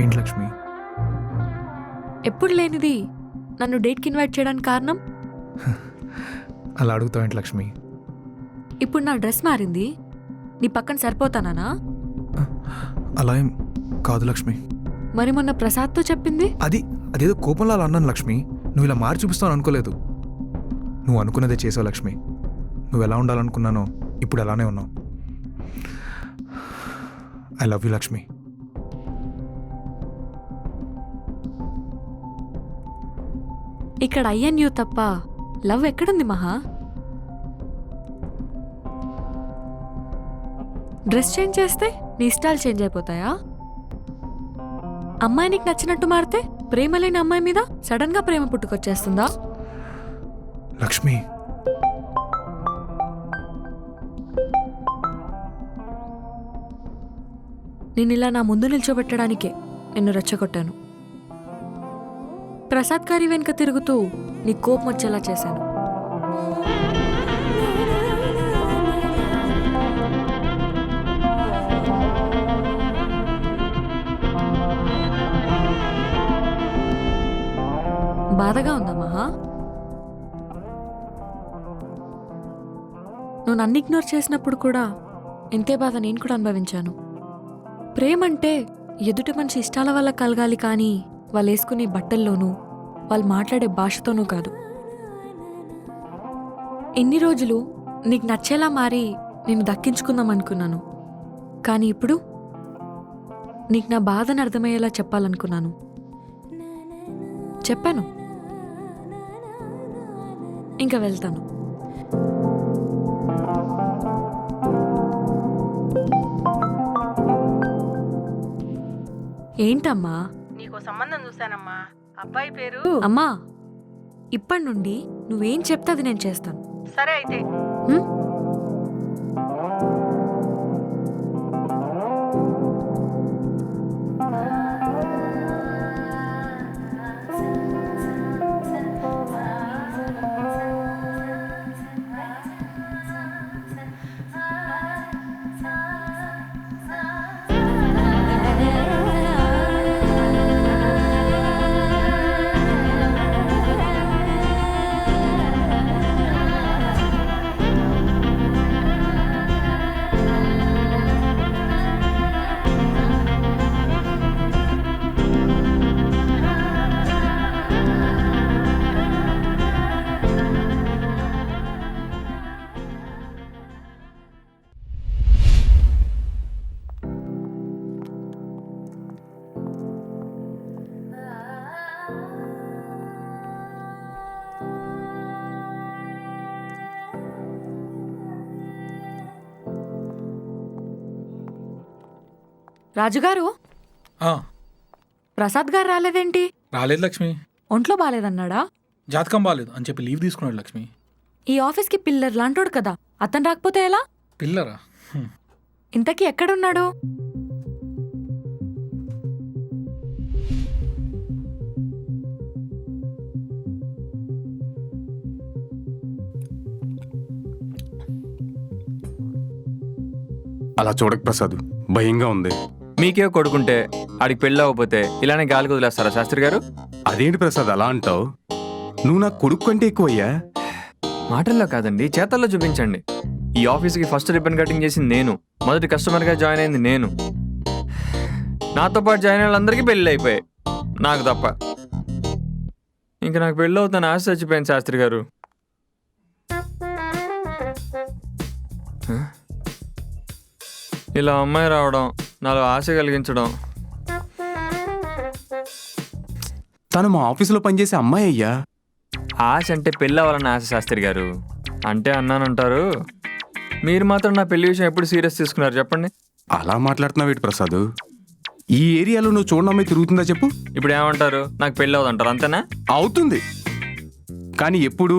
ఏంటి లక్ష్మి? ఎప్పుడు లేనిది నన్ను డేట్కి ఇన్వైట్ చేయడానికి కారణం? అలా అడుగుతావు ఏంటి లక్ష్మి? ఇప్పుడు నా డ్రెస్ మారింది, నీ పక్కన సరిపోతానా? అలా ఏం కాదు లక్ష్మి. మరి మొన్న ప్రసాద్తో చెప్పింది? అదేదో కోపంలో అలా అన్నాను లక్ష్మి. నువ్వు ఇలా మారి చూపిస్తావు అనుకోలేదు. నువ్వు అనుకున్నదే చేసావు లక్ష్మి. నువ్వు ఎలా ఉండాలనుకున్నానో ఇప్పుడు అలానే ఉన్నావు. I love you Lakshmi. ఇక్కడ అయ్యన్యూ తప్ప లవ్ ఎక్కడుంది మహా? డ్రెస్ చేంజ్ చేస్తే నీ ఇష్టాలు చేంజ్ అయిపోతాయా? అమ్మాయి నీకు నచ్చినట్టు మారితే ప్రేమ లేని అమ్మాయి మీద సడన్ గా ప్రేమ పుట్టుకొచ్చేస్తుందా? లక్ష్మి, నేను ఇలా నా ముందు నిల్చోబెట్టడానికే నిన్ను రెచ్చగొట్టాను. ప్రసాద్ గారి వెనుక తిరుగుతూ నీ కోపం వచ్చేలా చేశాను. బాధగా ఉందా మహా? నువ్వు నన్ను ఇగ్నోర్ చేసినప్పుడు కూడా ఇంతే బాధ నేను కూడా అనుభవించాను. ప్రేమంటే ఎదుటి మనిషి ఇష్టాల వల్ల కలగాలి, కానీ వాళ్ళు వేసుకునే బట్టల్లోనూ వాళ్ళు మాట్లాడే భాషతోనూ కాదు. ఎన్ని రోజులు నీకు నచ్చేలా మారి నేను దక్కించుకుందాం అనుకున్నాను, కానీ ఇప్పుడు నీకు నా బాధను అర్థమయ్యేలా చెప్పాలనుకున్నాను. చెప్పాను. ఇంకా వెళ్తాను. ఏంటమ్మా? నీకో సంబంధం చూశానమ్మా. అబ్బాయి పేరు అమ్మా, ఇప్పటి నుండి నువ్వేం చెప్తే అది నేను చేస్తాను. సరే అయితే. హ్మ్? రాజుగారు, ప్రసాద్ గారు రాలేదేంటి? రాలేదు లక్ష్మి. ఒంట్లో బాలేదన్నాడా? జాతకం బాలేదు అని చెప్పి లీవ్ తీసుకున్నాడు లక్ష్మి. ఈ ఆఫీస్కి పిల్లర్ లాంటోడు కదా, అతను రాకపోతే ఎలా? పిల్లరా? ఇంతకీ ఎక్కడున్నాడు? అలా చూడకు ప్రసాద్, భయంగా ఉంది. మీకే కొడుకుంటే ఆడికి పెళ్ళి అవ్వకపోతే ఇలానే గాలికి వదిలేస్తారా శాస్త్రి గారు? అదేంటి ప్రసాద్ అలా అంటావు? నువ్వు నా కొడుకు కంటే ఎక్కువయ్యా. మాటల్లో కాదండి, చేతల్లో చూపించండి. ఈ ఆఫీస్కి ఫస్ట్ రిబ్బన్ కటింగ్ చేసింది నేను, మొదటి కస్టమర్గా జాయిన్ అయింది నేను. నాతో పాటు జాయిన్ అయిన వాళ్ళందరికీ పెళ్ళి అయిపోయాయి, నాకు తప్ప. ఇంకా నాకు పెళ్ళి అవుతాను ఆశ చచ్చిపోయింది శాస్త్రి గారు. ఇలా అమ్మాయి రావడం, నాలో ఆశ కలిగించడం. తను మా ఆఫీసులో పనిచేసే అమ్మాయి అయ్యా. ఆశ అంటే పెళ్ళి అవ్వాలని ఆశ శాస్త్రి గారు. అంటే అన్నానంటారు, మీరు మాత్రం నా పెళ్లి విషయం ఎప్పుడు సీరియస్ తీసుకున్నారు చెప్పండి? అలా మాట్లాడుతున్నావు ప్రసాద్? ఈ ఏరియాలో నువ్వు చూడడం అమ్మాయి తిరుగుతుందా చెప్పు? ఇప్పుడు ఏమంటారు, నాకు పెళ్ళి అవుదంటారు, అంతేనా? అవుతుంది, కానీ ఎప్పుడు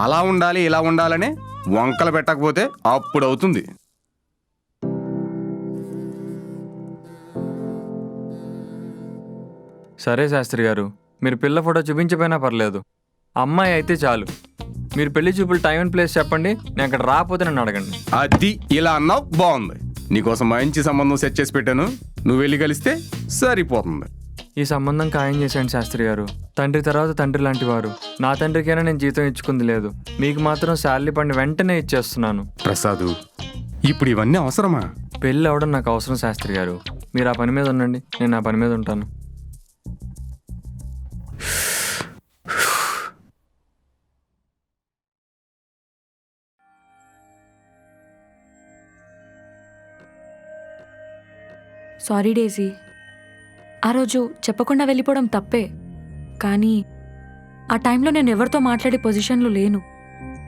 అలా ఉండాలి ఇలా ఉండాలనే వంకలు పెట్టకపోతే అప్పుడు అవుతుంది. సరే శాస్త్రి గారు, మీరు పిల్ల ఫోటో చూపించపోయినా పర్లేదు, అమ్మాయి అయితే చాలు. మీరు పెళ్లి చూపులు టైం అండ్ ప్లేస్ చెప్పండి, నేను అక్కడ రాకపోతే నన్ను అడగండి. అది ఇలా అన్నావు, బాగుంది. నీకోసం మంచి సంబంధం సెట్ చేసి పెట్టాను, నువ్వు వెళ్ళి కలిస్తే సరిపోతుంది. ఈ సంబంధం ఖాయం చేశాను శాస్త్రి గారు. తండ్రి తర్వాత తండ్రి లాంటి వారు. నా తండ్రికైనా నేను జీతం ఇచ్చుకుంది లేదు, మీకు మాత్రం శాలరీ పండి వెంటనే ఇచ్చేస్తున్నాను. ప్రసాద్, ఇప్పుడు ఇవన్నీ అవసరమా? పెళ్ళి అవడం నాకు అవసరం శాస్త్రి గారు. మీరు ఆ పని మీద ఉండండి, నేను ఆ పని మీద ఉంటాను. సారీ డేజీ, ఆ రోజు చెప్పకుండా వెళ్ళిపోవడం తప్పే, కానీ ఆ టైంలో నేను ఎవరితో మాట్లాడే పొజిషన్లో లేను.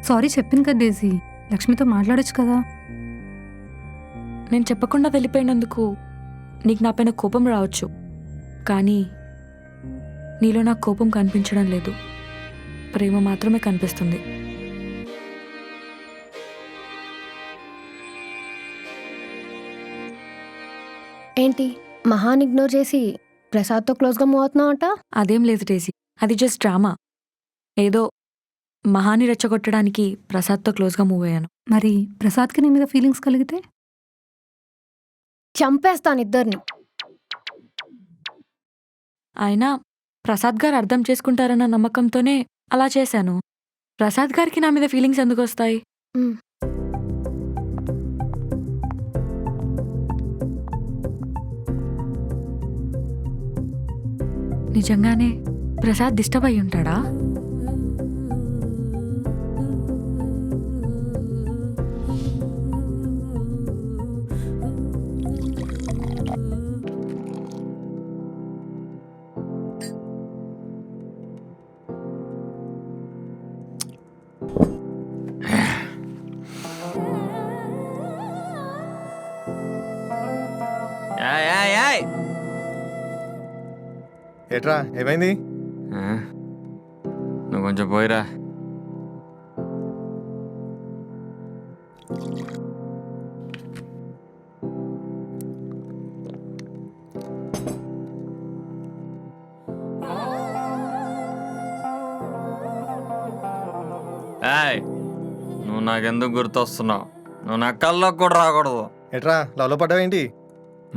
సారీ చెప్పింది కదా డేజీ, లక్ష్మితో మాట్లాడొచ్చు కదా. నేను చెప్పకుండా వెళ్ళిపోయినందుకు నీకు నా పైన కోపం రావచ్చు, కానీ నీలో నాకు కోపం కనిపించడం లేదు, ప్రేమ మాత్రమే కనిపిస్తుంది. ఏంటి మహాన్ ఇగ్నోర్ చేసి ప్రసాద్తో క్లోజ్గా మూవ్ అవుతున్నావట? అదేం లేదు డేజీ, అది జస్ట్ డ్రామా. ఏదో మహాని రెచ్చగొట్టడానికి ప్రసాద్తో క్లోజ్గా మూవ్ అయ్యాను. మరి ప్రసాద్కి నీ మీద ఫీలింగ్స్ కలిగితే? చంపేస్తాను ఇద్దరిని. అయినా ప్రసాద్ గారు అర్థం చేసుకుంటారన్న నమ్మకంతోనే అలా చేశాను. ప్రసాద్ గారికి నా మీద ఫీలింగ్స్ ఎందుకు వస్తాయి? నిజంగానే ప్రసాద్ డిస్టర్బ్ అయి ఉంటాడా? ఏట్రా ఏమైంది? నువ్వు కొంచెం పోయిరా. నువ్వు నాకెందుకు గుర్తొస్తున్నావు? నువ్వు నా కల్లో కూడా రాకూడదు. ఏట్రా లవ్లో పడ్డావేంటి?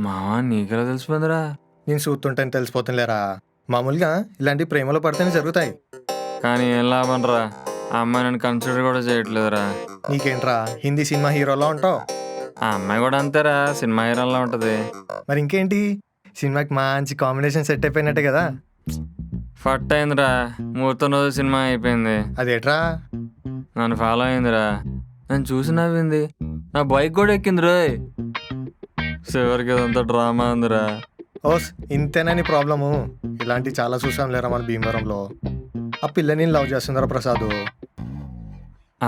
మావా నీకెలా తెలిసిపోయిందిరా? నేను చూస్తుంటాను తెలిసిపోతుందిలేరా. మామూలుగా ఇలాంటి ప్రేమలో పడితేనే జరుగుతాయి. కానీ ఏం లాభం రా, ఆ అమ్మాయి నన్ను కన్సిడర్ కూడా చేయట్లేదురా. నీకేంట్రా హిందీ సినిమా హీరోలా ఉంటావు. ఆ అమ్మాయి కూడా అంతేరా, సినిమా హీరోలా ఉంటది. మరి ఇంకేంటి, సినిమాకి మంచి కాంబినేషన్ సెట్ అయిపోయినట్టే కదా. ఫట్ అయిందిరా, ముహూర్తం రోజు సినిమా అయిపోయింది. అదేట్రా? నన్ను ఫాలో అయిందిరా, నన్ను చూసి నవ్వింది, నా బైక్ కూడా ఎక్కింది రోయ్. చివరికి ఇదంతా డ్రామా ఉందిరా. ఓస్ ఇంతేనా నీ ప్రాబ్లము? ఇలాంటి చాలా చూసాం లేరా మన భీమవరంలో. ఆ పిల్లని లవ్ చేస్తుందరా ప్రసాద్.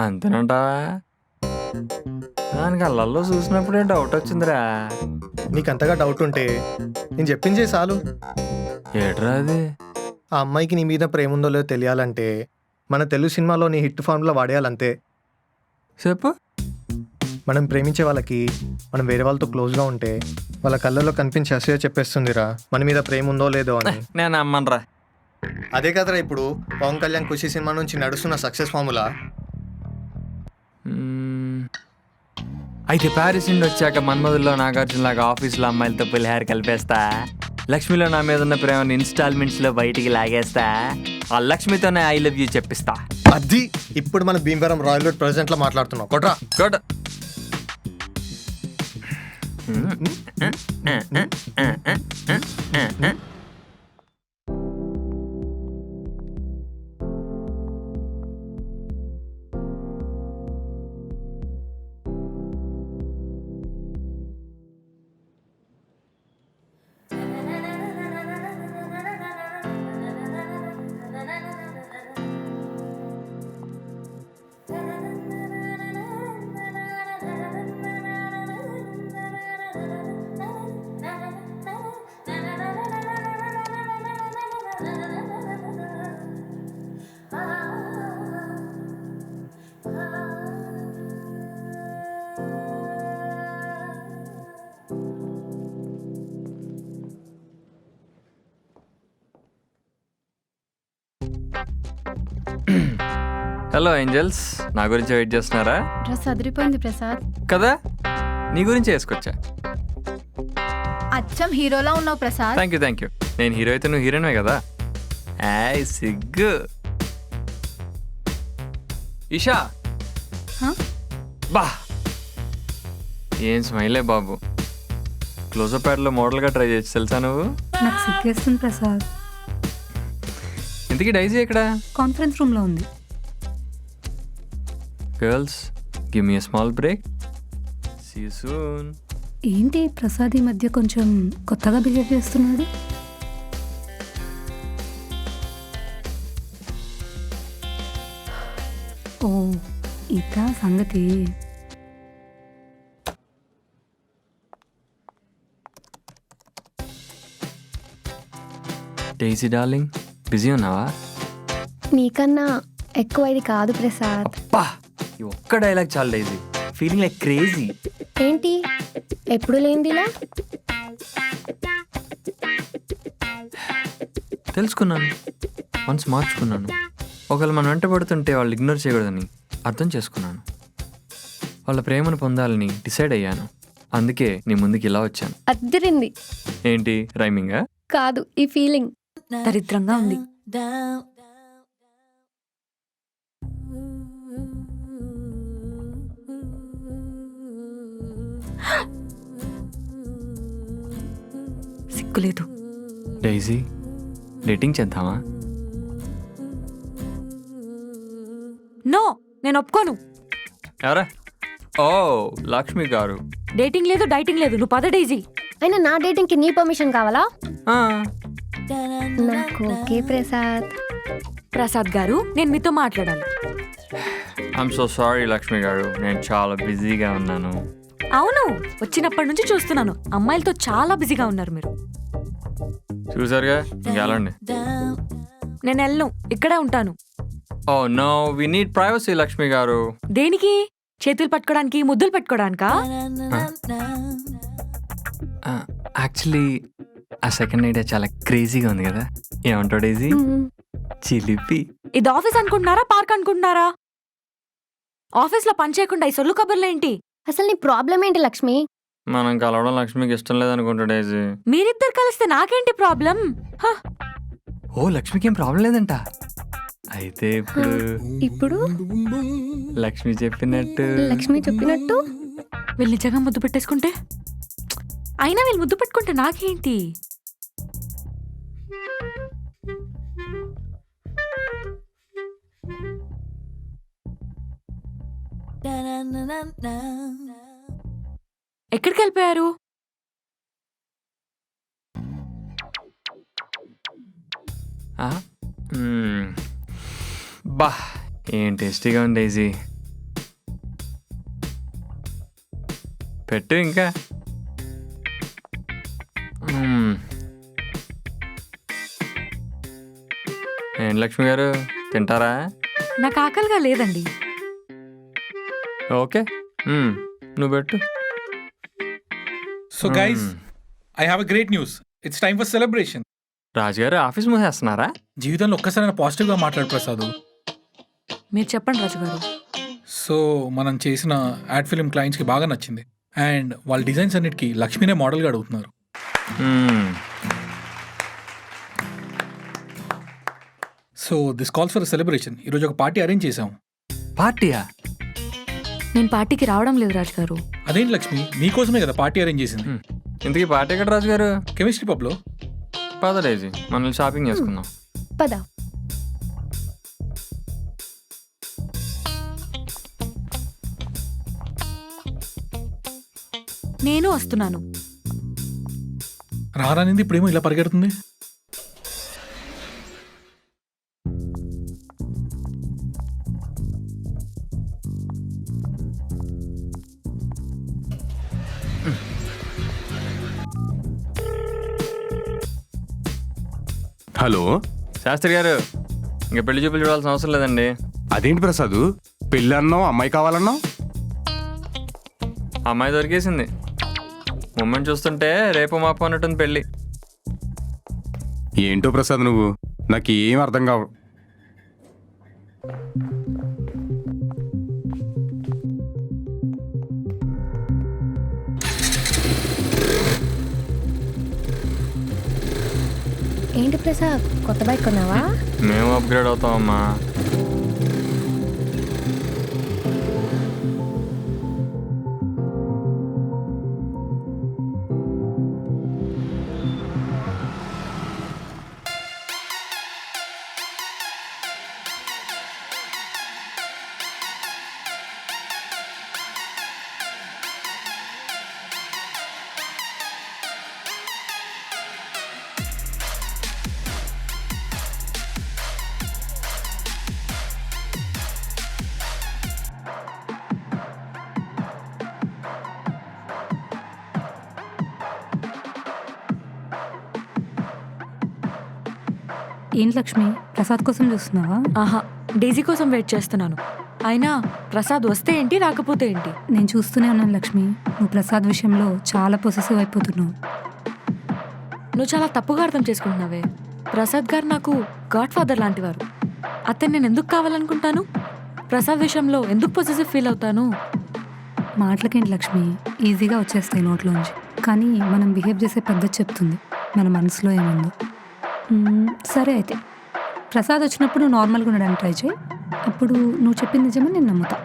అంతేనంటావా? దానికి అల్లల్లో చూసినప్పుడే డౌట్ వచ్చిందిరా. నీకు అంతగా డౌట్ ఉంటే నేను చెప్పించే చాలు. ఏట్రా అది? ఆ అమ్మాయికి నీ మీద ప్రేమ ఉందో లేదో తెలియాలంటే మన తెలుగు సినిమాలో నీ హిట్ ఫార్ములా వాడేయాలంతే. చెప్పు. మనం ప్రేమించే వాళ్ళకి మనం వేరే వాళ్ళతో క్లోజ్గా ఉంటే వాళ్ళ కళ్ళలో కనిపించే అసూయ చెప్పేస్తుందిరా మన మీద ప్రేమ ఉందో లేదో అని. నేను అమ్మనరా. అదే కదరా ఇప్పుడు పవన్ కళ్యాణ్ ఖుషి సినిమా నుంచి నడుస్తున్న సక్సెస్ ఫార్ములా. అయితే ప్యారిస్ నుండి వచ్చాక మన్మధుల్లో నాగార్జున లాగా ఆఫీస్లో అమ్మాయిలతో పులిహార కలిపేస్తా, లక్ష్మిలో నా మీద ఉన్న ప్రేమను ఇన్స్టాల్మెంట్స్లో బయటికి లాగేస్తా, ఆ లక్ష్మితోనే ఐ లవ్ యూ చెప్పిస్తా. అది ఇప్పుడు మన భీమవరం రాయల్ రోడ్ ప్రెసిడెంట్లో మాట్లాడుతున్నాం. కొట్రా కొట్ట. హలో ఏంజల్స్, నా గురించి వెయిట్ చేస్తున్నారా? డ్రెస్ అదిరిపోయింది ప్రసాద్. కదా, నీ గురించి వేసుకొచ్చా. అచ్చం హీరోలా ఉన్నావు ప్రసాద్. Thank you. నేను హీరో అయితే నువ్వు హీరోయిన్వే కదా. ఏయ్ సిగ్గు. ఇషా, బా ఏం స్మైలే బాబు. క్లోజప్ ప్యాడ్లో మోడల్గా ట్రై చేయొచ్చు తెలుసా నువ్వు? నాకు సిగ్గేస్తుంది ప్రసాద్. ఇంతకీ డైజీ ఎక్కడ? కాన్ఫరెన్స్ రూమ్లో ఉంది. Girls, give me a small break. See you soon. ఏంటి ప్రసాద్ ఈ మధ్య కొంచెం కొత్తగా బిహేవ్ చేస్తున్నాడు. ఓ ఇదా సంగతి. డైజీ డార్లింగ్, బిజీ ఉన్నావా? నీకన్నా ఎక్కువ ఇది కాదు ప్రసాద్. అబ్బా, ఈ ఒక్క డైలాగ్ చాలు డైజీ. Feeling like crazy. ఏంటి ఎప్పుడు లేనిదిలా? తెలుసుకున్నాను, మనసు మార్చుకున్నాను. ఒకవేళ మనం వెంట పడుతుంటే వాళ్ళు ఇగ్నోర్ చేయకూడదని అర్థం చేసుకున్నాను. వాళ్ళ ప్రేమను పొందాలని డిసైడ్ అయ్యాను. అందుకే నీ ముందుకి ఇలా వచ్చాను. అద్దరింది. ఏంటి రైమింగా? కాదు, ఈ ఫీలింగ్ దరిద్రంగా ఉంది. సిగ్గులేదు. డైజీ, డేటింగ్ చేద్దామా? నో, నేను ఒప్పుకోను. ఎవరా? ఓ లక్ష్మి గారు. డేటింగ్ లేదు, డైటింగ్ లేదు. నువ్వు పద డైజీ. అయినా నా డేటింగ్కి నీ పర్మిషన్ కావాలా? ఆ, నాకు ఓకే ప్రసాద్. ప్రసాద్ గారు, నేను మీతో మాట్లాడాలి. ఐఎమ్ సో సారీ లక్ష్మి గారు, నేను చాలా బిజీగా ఉన్నాను. అవును, వచ్చినప్పటి నుంచి చూస్తున్నాను. అమ్మాయిలతో చాలా బిజీగా ఉన్నారు మీరు. చూసారుగా, ఇంకెళ్ళండి. నేను వెళ్ళను, ఇక్కడే ఉంటాను. Oh no, we need privacy Lakshmi గారు. దేనికి? చేతులు పట్టుకోవడానికి, ముద్దులు పెట్టుకోవడానికా? యాక్చువల్లీ ఆ సెకండ్ ఐడియా చాలా క్రేజీగా ఉంది కదా. ఏమంటాడు డైజీ? చిలిపి. ఇది ఆఫీస్ అనుకుంటున్నారా, పార్క్ అనుకుంటున్నారా? ఆఫీస్ లో పని చేయకుండా ఈ సొల్లు కబుర్లేంటి? అసలు నీ ప్రాబ్లం ఏంటి లక్ష్మి? మనం కలవడం లక్ష్మికి ఇష్టం లేదనుకుంటా డైజీ. మీరిద్దరు కలిస్తే నాకేంటి ప్రాబ్లం? ఓ లక్ష్మికి ఏం ప్రాబ్లం లేదంట. అయితే ఇప్పుడు లక్ష్మి చెప్పినట్టు వీళ్ళు నిజంగా ముద్దు పెట్టేసుకుంటే? అయినా వీళ్ళు ముద్దు పెట్టుకుంటే నాకేంటి? ఎక్కడికి వెళ్ళిపోయారు? బా ఏం టేస్టీగా ఉంది డైజీ. పెట్టు ఇంకా. ఏంటి లక్ష్మి గారు తింటారా? నాకు ఆకలిగా లేదండి. ఓకే, నువ్వు పెట్టు. So guys, I have a great news. It's time for celebration. రాజుగారు ఆఫీస్ మూసేస్తున్నారా? జీవితంలో ఒక్కసారైనా పాజిటివ్గా మాట్లాడు ప్రసాద్. మీరు చెప్పండి రాజుగారు. సో మనం చేసిన యాడ్ ఫిల్మ్ క్లయింట్స్కి బాగా నచ్చింది అండ్ వాళ్ళ డిజైన్స్ అన్నిటికీ లక్ష్మీనే మోడల్గా అడుగుతున్నారు. So this calls for celebration. ఈరోజు ఒక పార్టీ అరేంజ్ చేసాం. పార్టీయా? నేను పార్టీకి రావడం లేదు రాజుగారు. అదేంటి లక్ష్మి, నీకోసమే కదా పార్టీ అరేంజ్ చేసింది. ఇంతకీ పార్టీ ఎక్కడ రాజుగారు? కెమిస్ట్రీ పబ్లో. పద డేజీ, మనల్ని షాపింగ్ చేసుకుందాం. పద. నేను వస్తున్నాను. రారానింది ఇప్పుడేమో ఇలా పరిగెడుతుంది. హలో శాస్త్రి గారు, ఇంకా పెళ్లి చూపులు చూడాల్సిన అవసరం లేదండి. అదేంటి ప్రసాద్, పెళ్ళి అన్నావు, అమ్మాయి కావాలన్నావు? అమ్మాయి దొరికేసింది. మూమెంట్ చూస్తుంటే రేపు మాపు అన్నట్టుంది పెళ్ళి. ఏంటో ప్రసాద్ నువ్వు, నాకు ఏం అర్థం కావు. ఏంటి ప్రసాద్, కొత్త బైక్ కొన్నావా? మేము అప్గ్రేడ్ అవుతామమ్మా. ఏంటి లక్ష్మి, ప్రసాద్ కోసం చూస్తున్నావా? ఆహా, డేజీ కోసం వెయిట్ చేస్తున్నాను. అయినా ప్రసాద్ వస్తే ఏంటి, రాకపోతే ఏంటి? నేను చూస్తూనే ఉన్నాను లక్ష్మి, నువ్వు ప్రసాద్ విషయంలో చాలా పొసెసివ్ అయిపోతున్నావు. నువ్వు చాలా తప్పుగా అర్థం చేసుకుంటున్నావే. ప్రసాద్ గారు నాకు గాడ్ ఫాదర్ లాంటివారు. అతను నేను ఎందుకు కావాలనుకుంటాను? ప్రసాద్ విషయంలో ఎందుకు పొసెసివ్ ఫీల్ అవుతాను? మాటలకేంటి లక్ష్మి, ఈజీగా వచ్చేస్తాయి నోట్లోంచి. కానీ మనం బిహేవ్ చేసే పద్ధతి చెప్తుంది మన మనసులో ఏముందో. సరే అయితే ప్రసాద్ వచ్చినప్పుడు నువ్వు నార్మల్గా ఉండడానికి ట్రై చేయి. అప్పుడు నువ్వు చెప్పింది నిజమని నేను నమ్ముతా.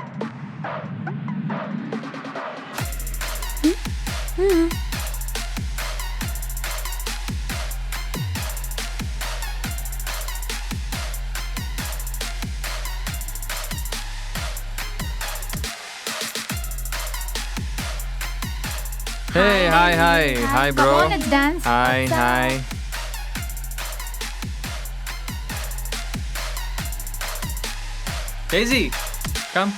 Hey hi hi hi bro. Hi hi. Daisy, come.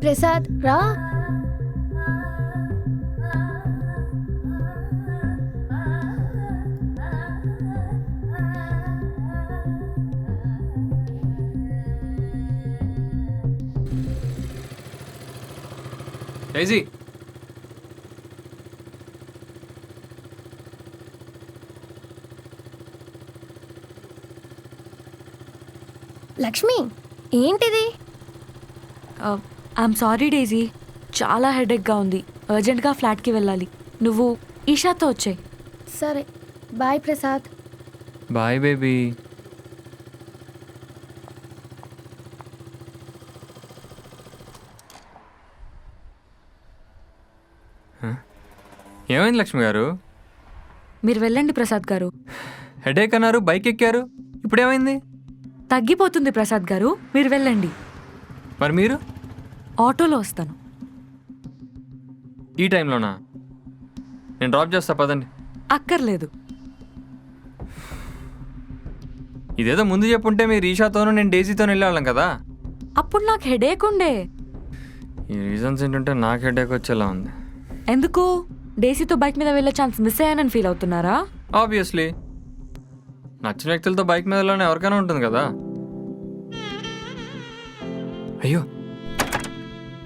Prasad రా. Daisy. లక్ష్మి, ఏంటిది? ఐఎమ్ సారీ డేజీ, చాలా హెడేక్గా ఉంది. అర్జెంట్గా ఫ్లాట్కి వెళ్ళాలి. నువ్వు ఈషాతో వచ్చాయి. సరే, బాయ్ ప్రసాద్. Bye baby. ఏమైంది లక్ష్మి గారు, మీరు వెళ్ళండి ప్రసాద్ గారు. హెడేక్ అన్నారు, బైక్ ఎక్కారు, ఇప్పుడేమైంది? తగ్గిపోతుంది ప్రసాద్ గారు, మీరు వెళ్ళండి. మరి మీరు? ఆటోలో వస్తాను. ఈ టైంలోనా? నేను డ్రాప్ చేస్తా, పదండి. అక్కర్లేదు. ఇదేదో ముందు చెప్పుంటే మీరు ఈషాతోనూ నేను డేజీతోనూ వెళ్ళేవాళ్ళం కదా. అప్పుడు నాకు హెడేక్ ఉండే. ఈ రీజన్స్ ఏంటంటే నాకు హెడేక్ వచ్చేలా ఉంది. ఎందుకు? డేసీతో బైక్ మీద వెళ్ళే ఛాన్స్ మిస్ అయ్యానని ఫీల్ అవుతున్నారా? ఆబ్వియస్లీ నచ్చిన వ్యక్తులతో బైక్ మీద వెళ్ళాలని ఎవరికైనా ఉంటుంది కదా. అయ్యో,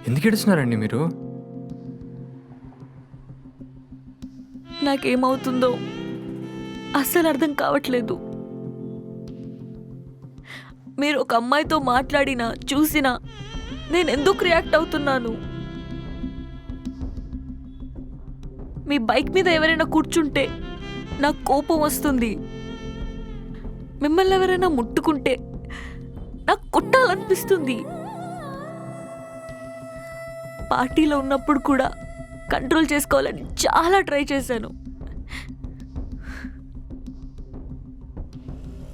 ఎందుకు ఏడుస్తున్నారండి మీరు? నాకేమవుతుందో అస్సలు అర్థం కావట్లేదు. మీరు ఒక అమ్మాయితో మాట్లాడినా చూసినా నేను ఎందుకు రియాక్ట్ అవుతున్నాను? మీ బైక్ మీద ఎవరైనా కూర్చుంటే నాకు కోపం వస్తుంది. మిమ్మల్ని ఎవరైనా ముట్టుకుంటే నాకు కొట్టాలనిపిస్తుంది. పార్టీలో ఉన్నప్పుడు కూడా కంట్రోల్ చేసుకోవాలని చాలా ట్రై చేశాను.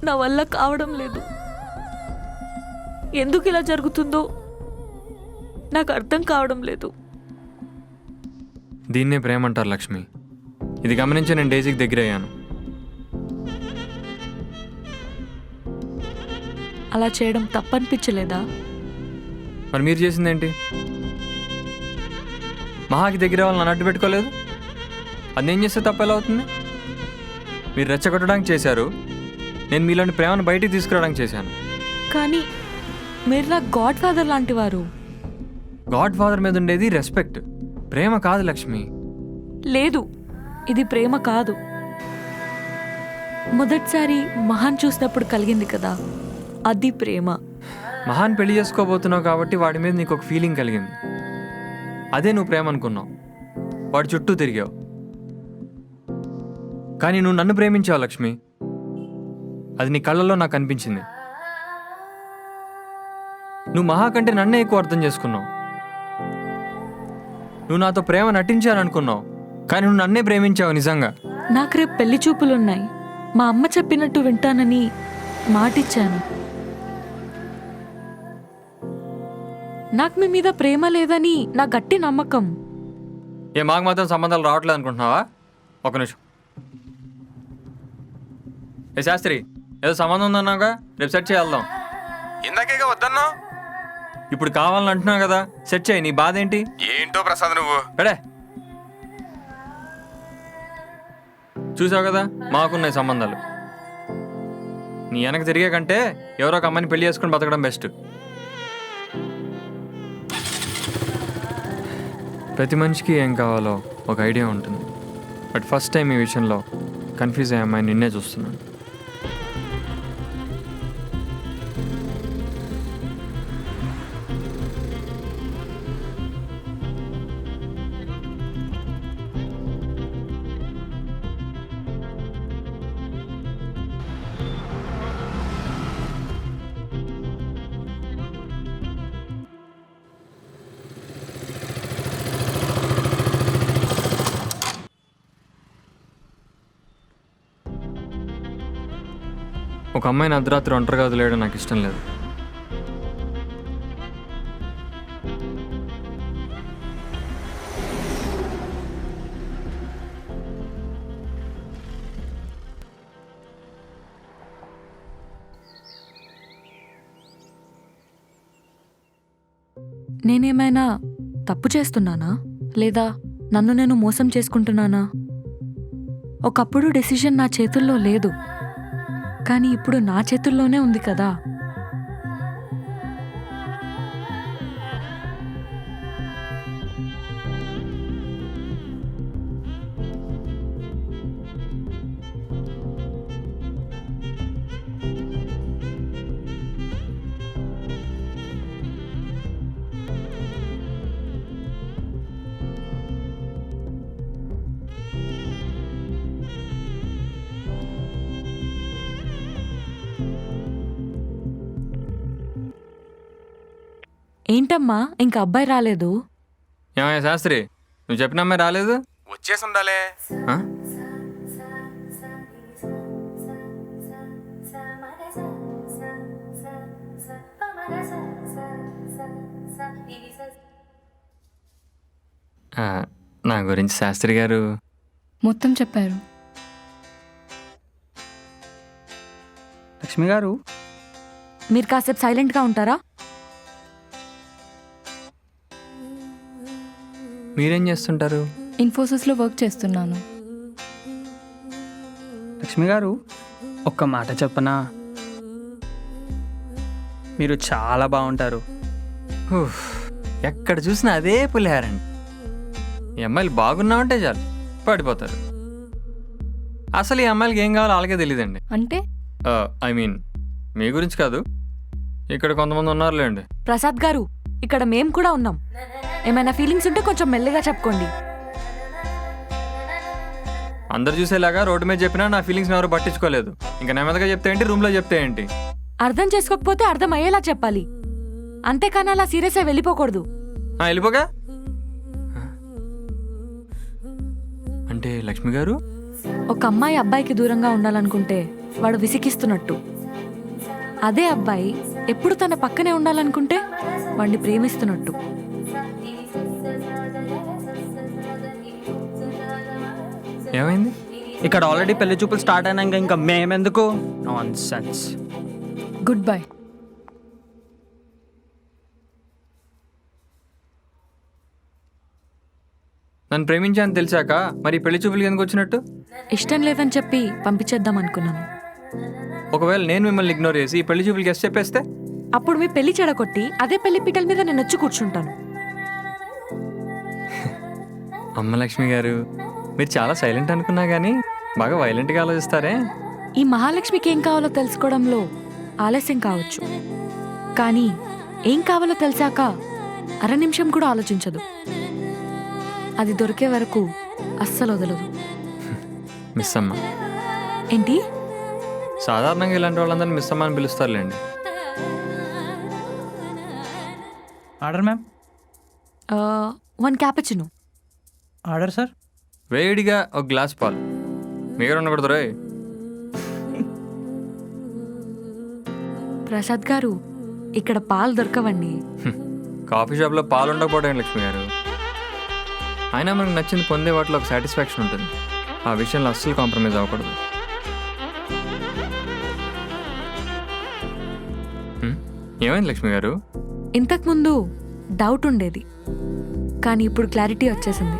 నా వల్ల కావడం లేదు. ఎందుకు ఇలా జరుగుతుందో నాకు అర్థం కావడం లేదు. దీన్నే ప్రేమ అంటారు లక్ష్మి. ఇది గమనించి నేను డేజీకి దగ్గర అయ్యాను. అలా చేయడం తప్పనిపించలేదా? మరి మీరు చేసిందేంటి? మహాకి దగ్గర వాళ్ళని నన్ను అడ్డు పెట్టుకోలేదు. అది నేను చేస్తే తప్ప ఎలా అవుతుంది? మీరు రెచ్చగొట్టడానికి చేశారు, నేను మీలోని ప్రేమను బయటికి తీసుకురావడానికి చేశాను. కానీ మీరు నా గాడ్ ఫాదర్ లాంటి వారు. గాడ్ ఫాదర్ మీద ఉండేది రెస్పెక్ట్, ప్రేమ కాదు లక్ష్మి. లేదు, ఇది ప్రేమ కాదు. మొదటిసారి మహాన్ చూసినప్పుడు కలిగింది కదా, అది ప్రేమ. మహాన్ పెళ్లి చేసుకోబోతున్నావు కాబట్టి వాడి మీద నీకు ఒక ఫీలింగ్ కలిగింది. అదే నువ్వు ప్రేమ అనుకున్నావు. వాడి చుట్టూ తిరిగావు. కానీ నువ్వు నన్ను ప్రేమించావు లక్ష్మి. అది నీ కళ్ళల్లో నాకు అనిపించింది. నువ్వు మహా కంటే నన్నే ఎక్కువ అర్థం చేసుకున్నావు. నువ్వు నాతో ప్రేమ నటించాలనుకున్నావు, కానీ నువ్వు నన్నే ప్రేమించావు నిజంగా. నాకు రేపు పెళ్లి చూపులున్నాయి. మా అమ్మ చెప్పినట్టు వింటానని మాటిచ్చాను. నాకు మీ మీద ప్రేమ లేదని నా గట్టి నమ్మకం. మాకు మాత్రం సంబంధాలు రావట్లేదు అనుకుంటున్నావా? ఒక నిమిషం. ఏ శాస్త్రి, ఏదో సంబంధం ఉందన్నావుగా, రేపు సెట్ చేయాలదాం. ఇందాకే వద్దన్నా, ఇప్పుడు కావాలని అంటున్నావు కదా, సెట్ చేయి. నీ బాధ ఏంటి? ఏంటో ప్రసాద్ నువ్వు. పెడే. చూసావు కదా, మాకున్నాయి సంబంధాలు. నీ వెనక తిరిగే కంటే ఎవరో ఒక అమ్మాయిని పెళ్లి చేసుకుని బతకడం బెస్ట్. ప్రతి మనిషికి ఏం కావాలో ఒక ఐడియా ఉంటుంది. బట్ ఫస్ట్ టైం ఈ విషయంలో కన్ఫ్యూజ్ అయ్యే అమ్మాయి నిన్నే చూస్తున్నాను. ఒక అమ్మాయిని అర్ధరాత్రి ఒంటరిగా వదిలేయడం నాకు ఇష్టం లేదు. నేనేమైనా తప్పు చేస్తున్నానా, లేదా నన్ను నేను మోసం చేసుకుంటున్నానా? ఒకప్పుడు డెసిషన్ నా చేతుల్లో లేదు, కానీ ఇప్పుడు నా చేతుల్లోనే ఉంది కదా. ఏంటమ్మా, ఇంకా అబ్బాయి రాలేదు? ఏమయ్యా శాస్త్రి, నువ్వు చెప్పిన అమ్మాయి రాలేదు? వచ్చేసి ఉండాలే. నా గురించి శాస్త్రి గారు మొత్తం చెప్పారు. లక్ష్మి గారు మీరు కాసేపు సైలెంట్గా ఉంటారా? మీరేం చేస్తుంటారు? ఇన్ఫోసిస్లో వర్క్ చేస్తున్నాను. లక్ష్మి గారు ఒక్క మాట చెప్పనా, మీరు చాలా బాగుంటారు. ఉఫ్, ఎక్కడ చూసినా అదే పులిహారండి. ఈ అమ్మాయిలు బాగున్నామంటే చాలు పడిపోతారు. అసలు ఈ అమ్మాయిలకి ఏం కావాలో వాళ్ళకే తెలియదండి. అంటే ఐ మీన్ మీ గురించి కాదు, ఇక్కడ కొంతమంది ఉన్నారులేండి. ప్రసాద్ గారు, ఇక్కడ మేం కూడా ఉన్నాం. ఏమైనా ఫీలింగ్స్ ఉంటే కొంచెం మెల్లగా చెప్పుకోండి. అందరు చూసేలాగా రోడ్డు మీద చెప్పినా నా ఫీలింగ్స్ ఎవరు పట్టించుకోలేదు. ఇంకా నెమ్మదిగా చెప్తే ఏంటి, రూమ్లో చెప్తే ఏంటి? అర్థం చేసుకోకపోతే అర్థం అయ్యేలా చెప్పాలి, అంతేకాని అలా సీరియస్ అయి వెళ్ళిపోకూడదు. వెళ్ళిపోగా అంటే లక్ష్మి గారు, ఒక అమ్మాయి అబ్బాయికి దూరంగా ఉండాలనుకుంటే వాడు విసిగిస్తున్నట్టు. అదే అబ్బాయి ఎప్పుడు తన పక్కనే ఉండాలనుకుంటే వాడిని ప్రేమిస్తున్నట్టు. ఏమైంది? ఇక్కడ ఆల్రెడీ పెళ్లి చూపులు స్టార్ట్ అయినాక ఇంకా మేమెందుకు? నాన్సెన్స్. Good bye. నన్ను ప్రేమించాలని తెలిసాక మరి పెళ్లి చూపులకి ఎందుకు వచ్చినట్టు? ఇష్టం లేదని చెప్పి పంపించేద్దాం అనుకున్నాను. ఒకవేళ నేను మిమ్మల్ని ఇగ్నోర్ చేసి ఈ పెళ్లి చూపులకి ఎస్ చెప్పేస్తే? అప్పుడు మీ పెళ్లి చెడగొట్టి అదే పెళ్లి పీటల మీద నేను వచ్చి కూర్చుంటాను. అమ్మ లక్ష్మి గారు, మీరు చాలా సైలెంట్ అనుకున్నా కానీ బాగా వైలెంట్గా ఆలోచిస్తారే. ఈ మహాలక్ష్మికి ఏం కావాలో తెలుసుకోవడంలో ఆలస్యం కావచ్చు, కానీ ఏం కావాలో తెలిసాక అర నిమిషం కూడా ఆలోచించదు. అది దొరికే వరకు అస్సలు వదలదు. మిస్ అమ్మ. ఏంటి? సాధారణంగా ఇలాంటి వాళ్ళందరినీ మిస్ అమ్మ అని పిలుస్తారులేండి. Order ma'am. 1 cappuccino. Order sir. వేడిగా ఒక గ్లాస్ పాలు. మీరు ఉండకూడదు రే. ప్రసాద్ గారు, ఇక్కడ పాలు దొరకవండి. కాఫీ షాప్లో పాలు ఉండకపోవడం లక్ష్మి గారు. అయినా మనకు నచ్చింది పొందే వాటిలో ఒక సాటిస్ఫాక్షన్ ఉంటుంది. ఆ విషయంలో అస్సలు కాంప్రమైజ్ అవ్వకూడదు. ఏమైంది లక్ష్మి గారు? ఇంతకుముందు డౌట్ ఉండేది, కానీ ఇప్పుడు క్లారిటీ వచ్చేసింది.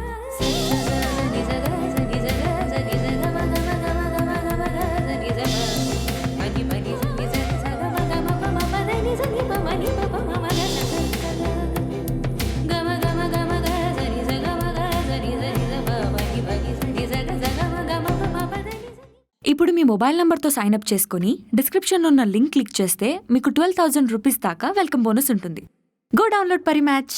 ఇప్పుడు మీ మొబైల్ నంబర్తో సైన్అప్ చేసుకుని డిస్క్రిప్షన్లో ఉన్న లింక్ క్లిక్ చేస్తే మీకు 12,000 రూపీస్ దాకా వెల్కమ్ బోనస్ ఉంటుంది. గో డౌన్లోడ్ పరి మ్యాచ్.